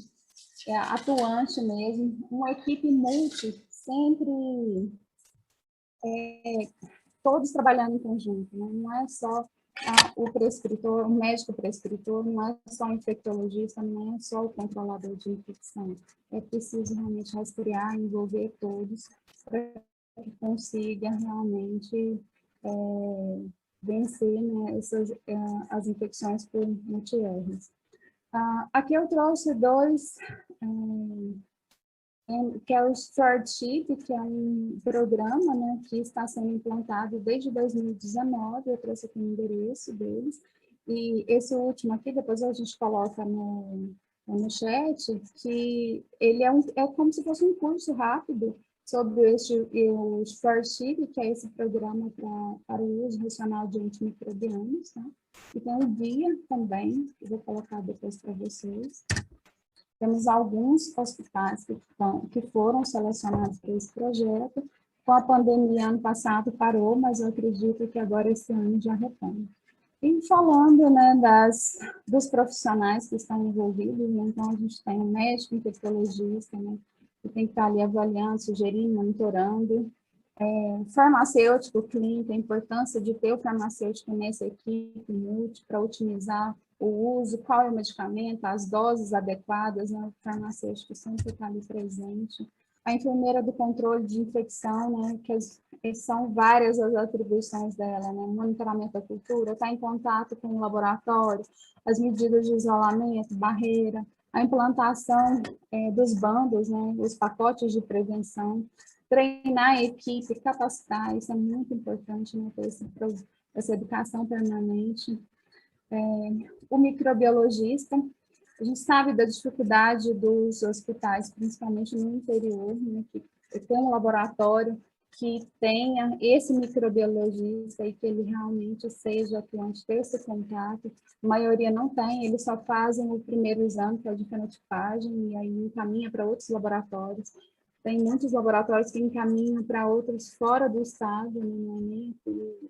atuante mesmo, uma equipe multi, sempre todos trabalhando em conjunto, né? Não é só o prescritor, o médico prescritor, não é só o infectologista, não é só o controlador de infecção. É preciso realmente rastrear, envolver todos, para que consiga realmente vencer, né, as infecções por multi-R's. Aqui eu trouxe dois, que é o Stewardship, que é um programa, né, que está sendo implantado desde 2019, eu trouxe aqui o endereço deles, e esse último aqui, depois a gente coloca no chat, que ele é como se fosse um curso rápido sobre o Stewardship, que é esse programa para o uso racional de antimicrobianos, tá? E tem um guia também, que eu vou colocar depois para vocês. Temos alguns hospitais que foram selecionados para esse projeto. Com a pandemia, ano passado parou, mas eu acredito que agora esse ano já retoma. E falando, né, dos profissionais que estão envolvidos, né, então a gente tem um médico infectologista, né, que tem que estar ali avaliando, sugerindo, monitorando. Farmacêutico, clínico, a importância de ter o farmacêutico nessa equipe multi para otimizar o uso, qual é o medicamento, as doses adequadas, né? O farmacêutico sempre está ali presente. A enfermeira do controle de infecção, né? Que são várias as atribuições dela, né? Monitoramento da cultura, está em contato com o laboratório, as medidas de isolamento, barreira, a implantação dos bandos, né? Os pacotes de prevenção, treinar a equipe, capacitar, isso é muito importante, né? Ter essa educação permanente. O microbiologista, a gente sabe da dificuldade dos hospitais, principalmente no interior, né, que tem um laboratório que tenha esse microbiologista e que ele realmente seja atuante, ter esse contato. A maioria não tem, eles só fazem o primeiro exame, que é o de fenotipagem, e aí encaminha para outros laboratórios. Tem muitos laboratórios que encaminham para outros fora do estado, né,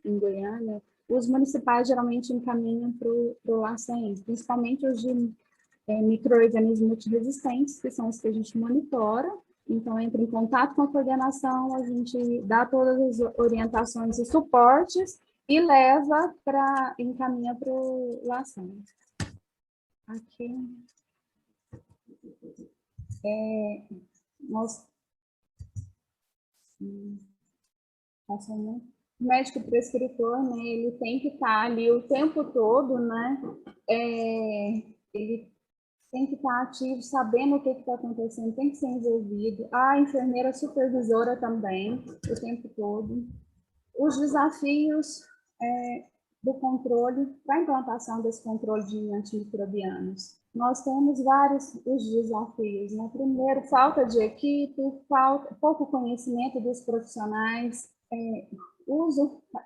em Goiânia. Os municipais geralmente encaminham para o ACM, principalmente os de micro-organismos multiresistentes, que são os que a gente monitora. Então, entra em contato com a coordenação, a gente dá todas as orientações e suportes e leva encaminha para o LACEN. Aqui, nós passamos. O médico prescritor, né, ele tem que estar ali o tempo todo, né, ele tem que estar ativo, sabendo o que está acontecendo, tem que ser envolvido. A enfermeira supervisora também, o tempo todo. Os desafios do controle, para a implantação desse controle de antimicrobianos. Nós temos vários os desafios, né? Primeiro, falta de equipe, pouco conhecimento dos profissionais,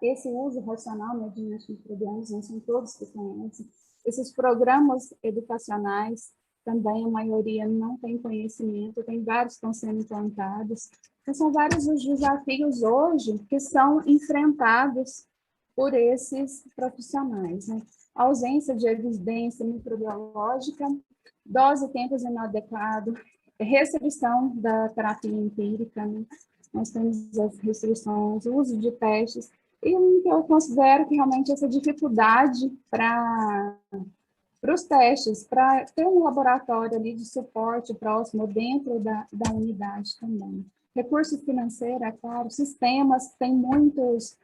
esse uso racional, né, de antimicrobianos, não são todos que conhecem. Esses programas educacionais, também a maioria não tem conhecimento, tem vários que estão sendo implantados. Então, são vários os desafios hoje que são enfrentados por esses profissionais, né? A ausência de evidência microbiológica, dose e tempos inadequados, restrição da terapia empírica, né? Nós temos as restrições, o uso de testes, e eu considero que realmente essa dificuldade para os testes, para ter um laboratório ali de suporte próximo dentro da unidade também. Recurso financeiro, é claro, sistemas, tem muitos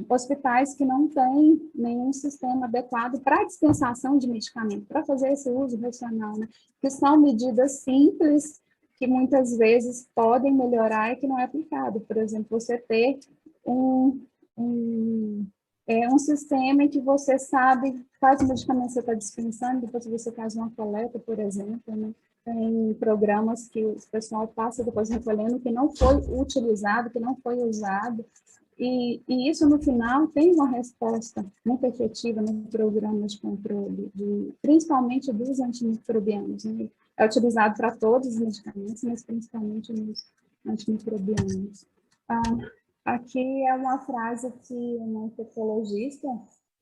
hospitais que não têm nenhum sistema adequado para a dispensação de medicamento, para fazer esse uso racional, né? Que são medidas simples, que muitas vezes podem melhorar e que não é aplicado. Por exemplo, você ter um sistema em que você sabe quais medicamentos você está dispensando, depois você faz uma coleta, por exemplo, né? Tem programas que o pessoal passa depois recolhendo que não foi utilizado, que não foi usado, e isso no final tem uma resposta muito efetiva no programa de controle, principalmente dos antimicrobianos, né? É utilizado para todos os medicamentos, mas principalmente nos antimicrobianos. Aqui é uma frase que uma infectologista,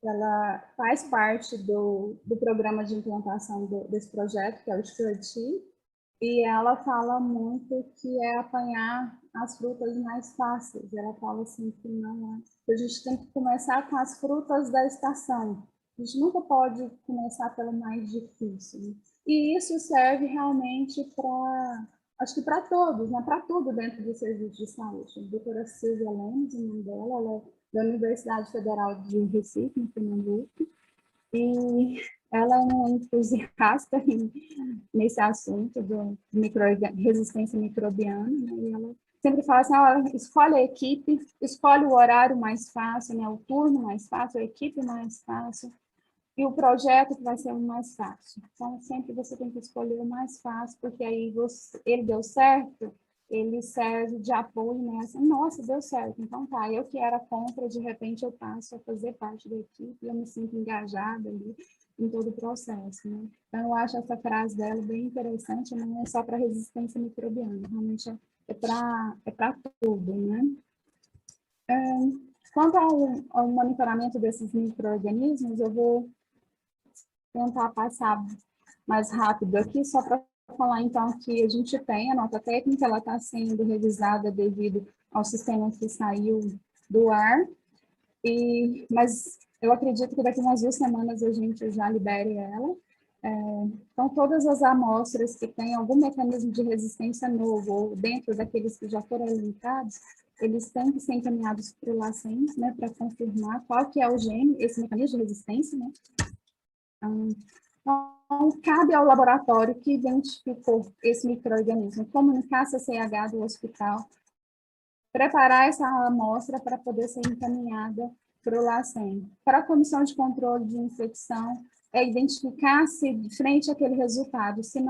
ela faz parte do programa de implantação desse projeto, que é o STUART, e ela fala muito que é apanhar as frutas mais fáceis. Ela fala assim que não é, que a gente tem que começar com as frutas da estação. A gente nunca pode começar pelo mais difícil, né? E isso serve realmente para, acho que para todos, né? Para tudo dentro do serviço de saúde. A doutora Silvia Lemos, o nome dela, ela é da Universidade Federal de Recife, em Pernambuco, e ela é uma entusiasta nesse assunto de resistência microbiana, né? E ela sempre fala assim, escolhe a equipe, escolhe o horário mais fácil, né? O turno mais fácil, a equipe mais fácil, e o projeto que vai ser o mais fácil. Então, sempre você tem que escolher o mais fácil, porque aí ele deu certo, ele serve de apoio nessa. Nossa, deu certo. Então, tá, eu que era contra, de repente eu passo a fazer parte da equipe, eu me sinto engajada ali em todo o processo, né? Então, eu acho essa frase dela bem interessante, não é só para resistência microbiana, realmente é para tudo, né? Quanto ao monitoramento desses micro-organismos, eu vou tentar passar mais rápido aqui, só para falar, então, que a gente tem a nota técnica, ela está sendo revisada devido ao sistema que saiu do ar, mas eu acredito que daqui umas 2 semanas a gente já libere ela. Então, todas as amostras que têm algum mecanismo de resistência novo, ou dentro daqueles que já foram elencados, eles têm que ser encaminhados para o LACEN, né, para confirmar qual que é o gene, esse mecanismo de resistência, né? Então, cabe ao laboratório que identificou esse micro-organismo comunicar a CCH do hospital, preparar essa amostra para poder ser encaminhada para o LACEN. Para a Comissão de Controle de Infecção, identificar se, frente àquele resultado, se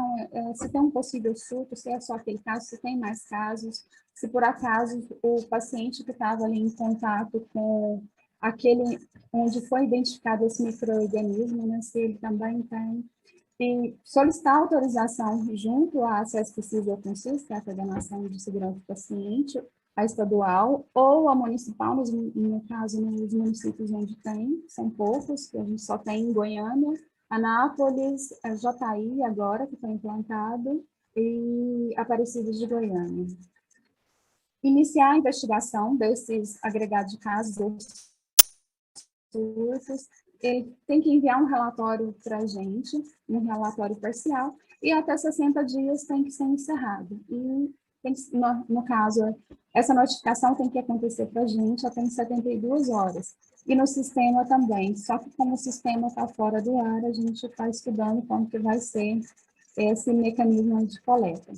tem um possível surto, se é só aquele caso, se tem mais casos, se por acaso o paciente que estava ali em contato com aquele onde foi identificado esse micro-organismo, né, se ele também tem, e solicitar autorização junto à CSPCIS, que é a Coordenação de Segurança do Paciente, a estadual ou a municipal, no caso, nos municípios onde tem, são poucos, que a gente só tem em Goiânia, Anápolis, Jataí agora, que foi implantado, e Aparecida de Goiânia. Iniciar a investigação desses agregados de casos, desses surtos, ele tem que enviar um relatório para a gente, um relatório parcial, e até 60 dias tem que ser encerrado. E, no caso, essa notificação tem que acontecer para a gente até em 72 horas. E no sistema também, só que como o sistema está fora do ar, a gente está estudando como que vai ser esse mecanismo de coleta.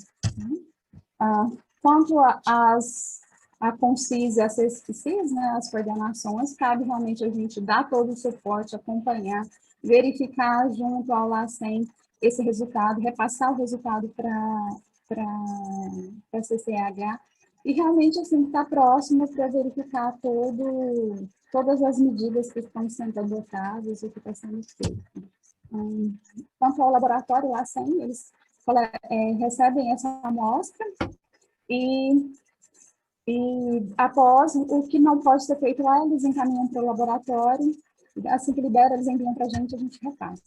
Quanto a CONCIS e a CESPCIS, né, as coordenações, cabe realmente a gente dar todo o suporte, acompanhar, verificar junto ao LACEN esse resultado, repassar o resultado para a CCH, e realmente assim, estar próximo para verificar todas as medidas que estão sendo adotadas e que está sendo feito. Quanto ao laboratório LACEN, eles recebem essa amostra e após, o que não pode ser feito lá, eles encaminham para o laboratório, assim que libera, eles enviam para a gente repassa.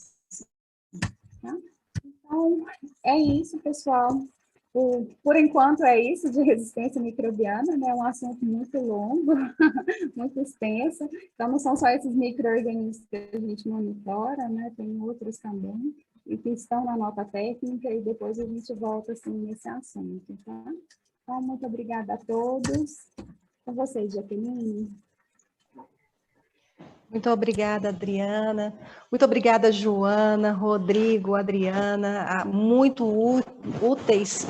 Tá? Então, é isso, pessoal. Por enquanto é isso de resistência microbiana, né? É um assunto muito longo, muito extenso. Então, não são só esses micro-organismos que a gente monitora, né? Tem outros também, e que estão na nota técnica, e depois a gente volta, assim, nesse assunto, tá? Então, muito obrigada a todos. Com vocês, Jaqueline. Muito obrigada, Adriana. Muito obrigada, Joana, Rodrigo, Adriana. Muito úteis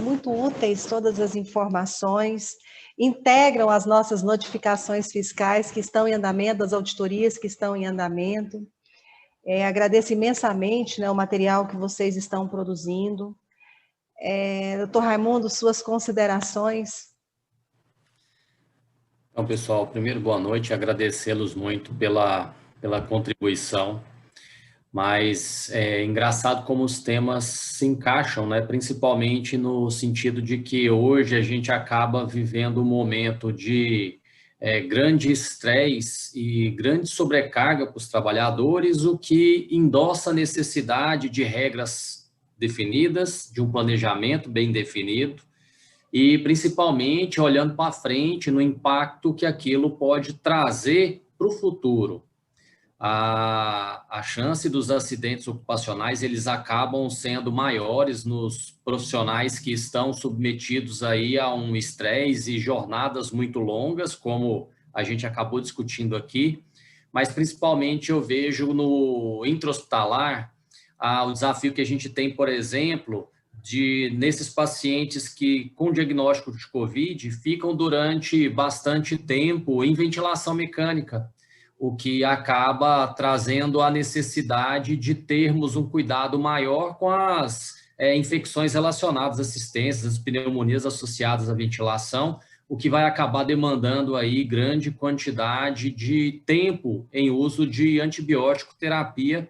todas as informações. Integram as nossas notificações fiscais que estão em andamento, as auditorias que estão em andamento. Agradeço imensamente, né, o material que vocês estão produzindo. Doutor Raimundo, suas considerações. Então, pessoal, primeiro, boa noite, agradecê-los muito pela contribuição, mas é engraçado como os temas se encaixam, né? Principalmente no sentido de que hoje a gente acaba vivendo um momento de grande estresse e grande sobrecarga para os trabalhadores, o que endossa a necessidade de regras definidas, de um planejamento bem definido, e principalmente olhando para frente no impacto que aquilo pode trazer para o futuro. A chance dos acidentes ocupacionais, eles acabam sendo maiores nos profissionais que estão submetidos aí a um estresse e jornadas muito longas, como a gente acabou discutindo aqui, mas principalmente eu vejo no intra-hospitalar o desafio que a gente tem, por exemplo, nesses pacientes que com diagnóstico de COVID ficam durante bastante tempo em ventilação mecânica, o que acaba trazendo a necessidade de termos um cuidado maior com as infecções relacionadas à assistência, as pneumonias associadas à ventilação, o que vai acabar demandando aí grande quantidade de tempo em uso de antibiótico terapia,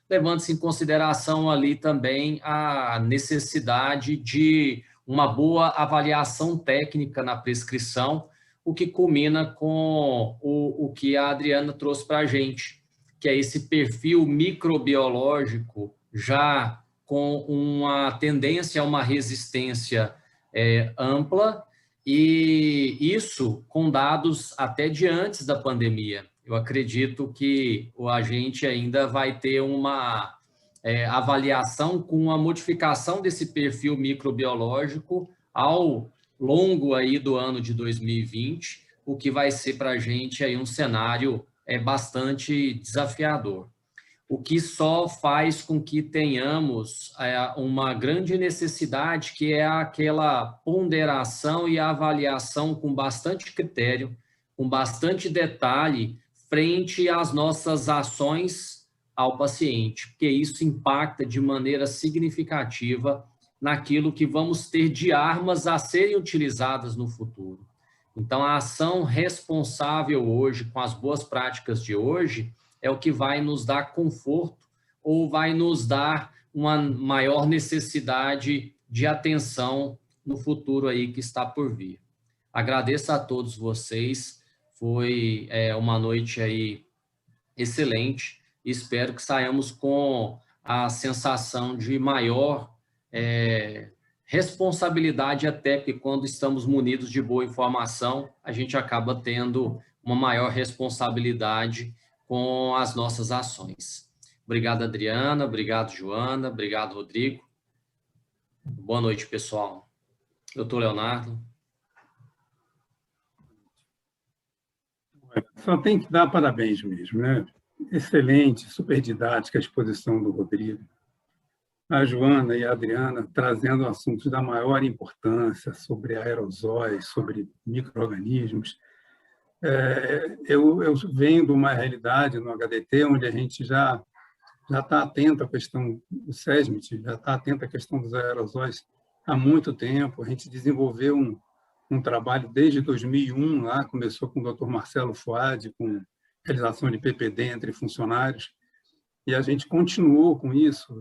levando-se em consideração ali também a necessidade de uma boa avaliação técnica na prescrição, o que culmina com o que a Adriana trouxe para a gente, que é esse perfil microbiológico já com uma tendência a uma resistência ampla E isso com dados até de antes da pandemia. Eu acredito que a gente ainda vai ter uma avaliação com a modificação desse perfil microbiológico ao longo aí do ano de 2020, o que vai ser para a gente aí um cenário bastante desafiador. O que só faz com que tenhamos uma grande necessidade, que é aquela ponderação e avaliação com bastante critério, com bastante detalhe, frente às nossas ações ao paciente, porque isso impacta de maneira significativa naquilo que vamos ter de armas a serem utilizadas no futuro. Então, a ação responsável hoje, com as boas práticas de hoje, é o que vai nos dar conforto ou vai nos dar uma maior necessidade de atenção no futuro aí que está por vir. Agradeço a todos vocês, foi uma noite aí excelente, espero que saiamos com a sensação de maior responsabilidade, até que quando estamos munidos de boa informação, a gente acaba tendo uma maior responsabilidade com as nossas ações. Obrigado, Adriana, obrigado, Joana, obrigado, Rodrigo. Boa noite, pessoal. Doutor Leonardo. Só tem que dar parabéns mesmo, né? Excelente, super didática a exposição do Rodrigo. A Joana e a Adriana trazendo assuntos da maior importância sobre aerosóis, sobre micro-organismos. Eu venho de uma realidade no HDT, onde a gente já está atento à questão do SESMIT, já está atento à questão dos aerosóis há muito tempo. A gente desenvolveu um trabalho desde 2001, lá começou com o Dr. Marcelo Fuad, com realização de PPD entre funcionários, e a gente continuou com isso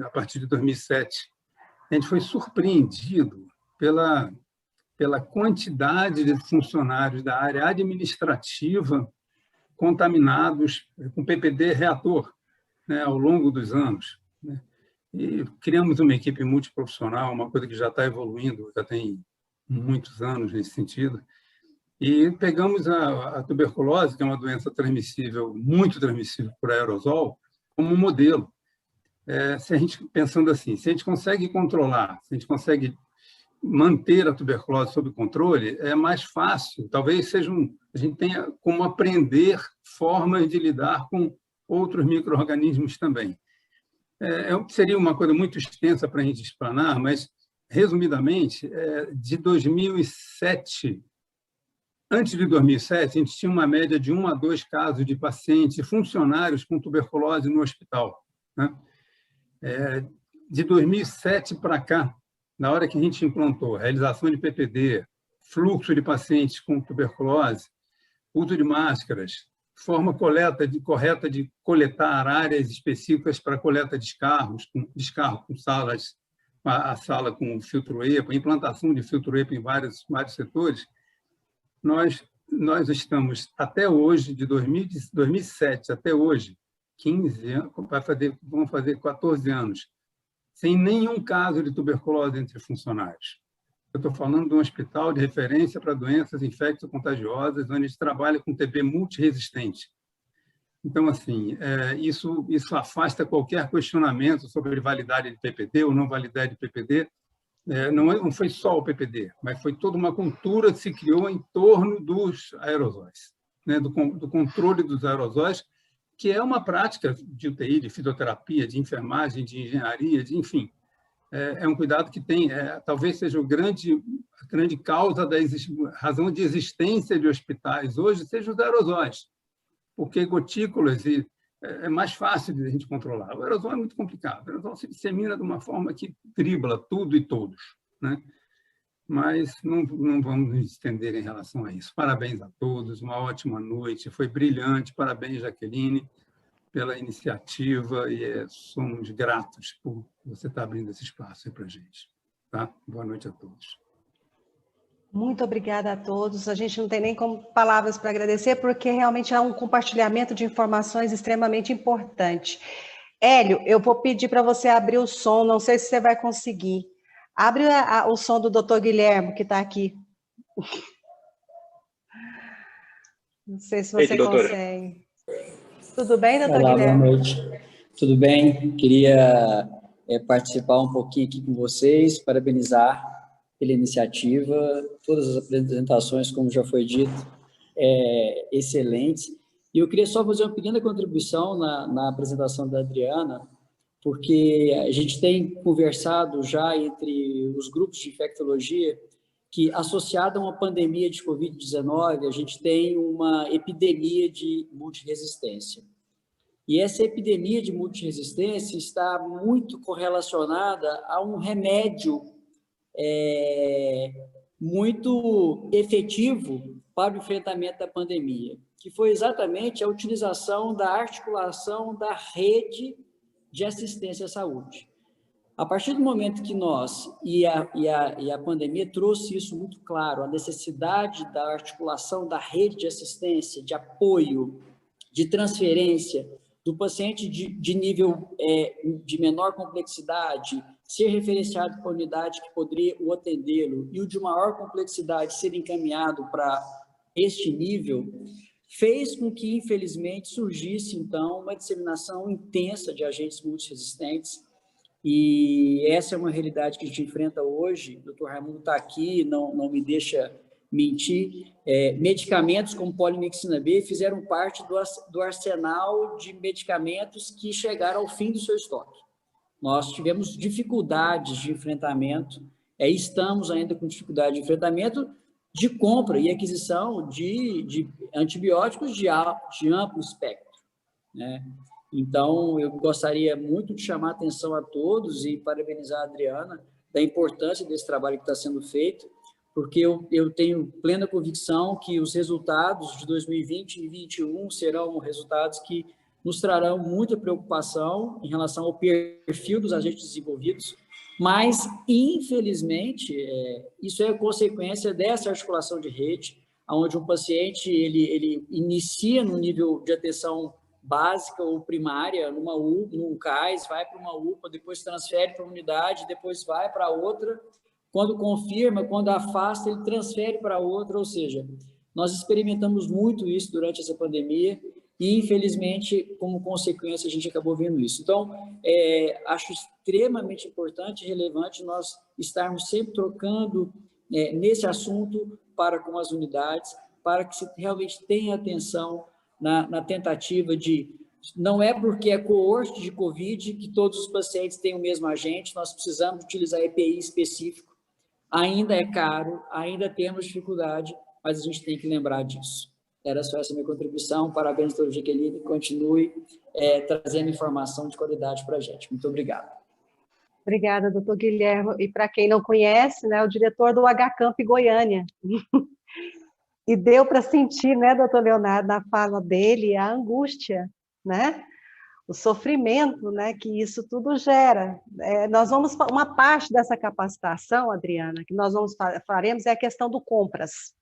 a partir de 2007. A gente foi surpreendido pela quantidade de funcionários da área administrativa contaminados com PPD reator, né, ao longo dos anos, né? E criamos uma equipe multiprofissional, uma coisa que já está evoluindo, já tem muitos anos nesse sentido, e pegamos a tuberculose, que é uma doença transmissível, muito transmissível por aerosol, como modelo. Se a gente, pensando assim, se a gente consegue controlar, se a gente consegue manter a tuberculose sob controle, é mais fácil. Talvez a gente tenha como aprender formas de lidar com outros micro-organismos também. Seria uma coisa muito extensa para a gente explanar, mas, resumidamente, de 2007, antes de 2007, a gente tinha uma média de 1 a 2 casos de pacientes, funcionários com tuberculose no hospital, né? De 2007 para cá, na hora que a gente implantou realização de PPD, fluxo de pacientes com tuberculose, uso de máscaras, forma correta de coletar áreas específicas para coleta de descarro com salas, a sala com filtro EPA, implantação de filtro EPA em vários setores, nós estamos até hoje, de 2007 até hoje, 15 anos, vamos fazer 14 anos, sem nenhum caso de tuberculose entre funcionários. Eu estou falando de um hospital de referência para doenças infecto-contagiosas, onde a gente trabalha com TB multiresistente. Então, assim, isso afasta qualquer questionamento sobre validade de PPD ou não validade de PPD. Não foi só o PPD, mas foi toda uma cultura que se criou em torno dos aerosóis, né, do controle dos aerosóis, que é uma prática de UTI, de fisioterapia, de enfermagem, de engenharia, enfim. É um cuidado que talvez seja a grande causa razão de existência de hospitais hoje, seja os aerosóis, porque gotículas é mais fácil de a gente controlar. O aerosol é muito complicado, o aerosol se dissemina de uma forma que dribla tudo e todos, né? Mas não vamos nos estender em relação a isso. Parabéns a todos, uma ótima noite, foi brilhante, parabéns, Jaqueline, pela iniciativa, e somos gratos por você estar abrindo esse espaço aí para a gente. Tá? Boa noite a todos. Muito obrigada a todos. A gente não tem nem como palavras para agradecer, porque realmente é um compartilhamento de informações extremamente importante. Hélio, eu vou pedir para você abrir o som, não sei se você vai conseguir. Abre o som do Dr. Guilherme, que está aqui Não sei se você consegue. Tudo bem, doutor Olá, Guilherme? boa noite. Tudo bem? Queria participar um pouquinho aqui com vocês, parabenizar pela iniciativa, todas as apresentações, como já foi dito, excelentes. E eu queria só fazer uma pequena contribuição na apresentação da Adriana, porque a gente tem conversado já entre os grupos de infectologia que, associada a uma pandemia de Covid-19, a gente tem uma epidemia de multiresistência. E essa epidemia de multiresistência está muito correlacionada a um remédio muito efetivo para o enfrentamento da pandemia, que foi exatamente a utilização da articulação da rede de assistência à saúde. A partir do momento que nós, e a pandemia trouxe isso muito claro, a necessidade da articulação da rede de assistência, de apoio, de transferência, do paciente de nível de menor complexidade ser referenciado para a unidade que poderia o atendê-lo e o de maior complexidade ser encaminhado para este nível, fez com que, infelizmente, surgisse, então, uma disseminação intensa de agentes multiresistentes. E essa é uma realidade que a gente enfrenta hoje. O Dr. Raimundo está aqui, não me deixa mentir. Medicamentos como polimixina B fizeram parte do arsenal de medicamentos que chegaram ao fim do seu estoque. Nós tivemos dificuldades de enfrentamento, estamos ainda com dificuldade de enfrentamento de compra e aquisição de antibióticos de amplo espectro, né? Então, eu gostaria muito de chamar a atenção a todos e parabenizar a Adriana da importância desse trabalho que está sendo feito, porque eu tenho plena convicção que os resultados de 2020 e 2021 serão resultados que nos trarão muita preocupação em relação ao perfil dos agentes desenvolvidos, mas, infelizmente, isso é consequência dessa articulação de rede, onde um paciente ele inicia no nível de atenção básica ou primária, num CAIS, vai para uma UPA, depois transfere para uma unidade, depois vai para outra. Quando confirma, quando afasta, ele transfere para outra, ou seja, nós experimentamos muito isso durante essa pandemia e, infelizmente, como consequência, a gente acabou vendo isso. Então, acho extremamente importante e relevante nós estarmos sempre trocando nesse assunto para com as unidades, para que se realmente tenha atenção na tentativa de... Não é porque é coorte de Covid que todos os pacientes têm o mesmo agente, nós precisamos utilizar EPI específico. Ainda é caro, ainda temos dificuldade, mas a gente tem que lembrar disso. Era só essa minha contribuição. Parabéns, doutor Jaqueline, continue trazendo informação de qualidade para a gente. Muito obrigado. Obrigada, doutor Guilherme. E para quem não conhece, né, o diretor do HCamp Goiânia. E deu para sentir, né, doutor Leonardo, na fala dele, a angústia, né? O sofrimento, né, que isso tudo gera. Nós vamos, uma parte dessa capacitação, Adriana, que nós faremos é a questão do compras.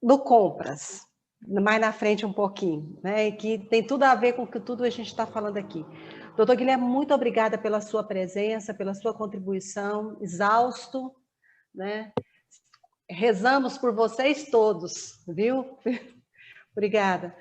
Do compras, mais na frente um pouquinho, né, que tem tudo a ver com o que tudo a gente está falando aqui. Doutor Guilherme, muito obrigada pela sua presença, pela sua contribuição, exausto, né? Rezamos por vocês todos, viu? Obrigada.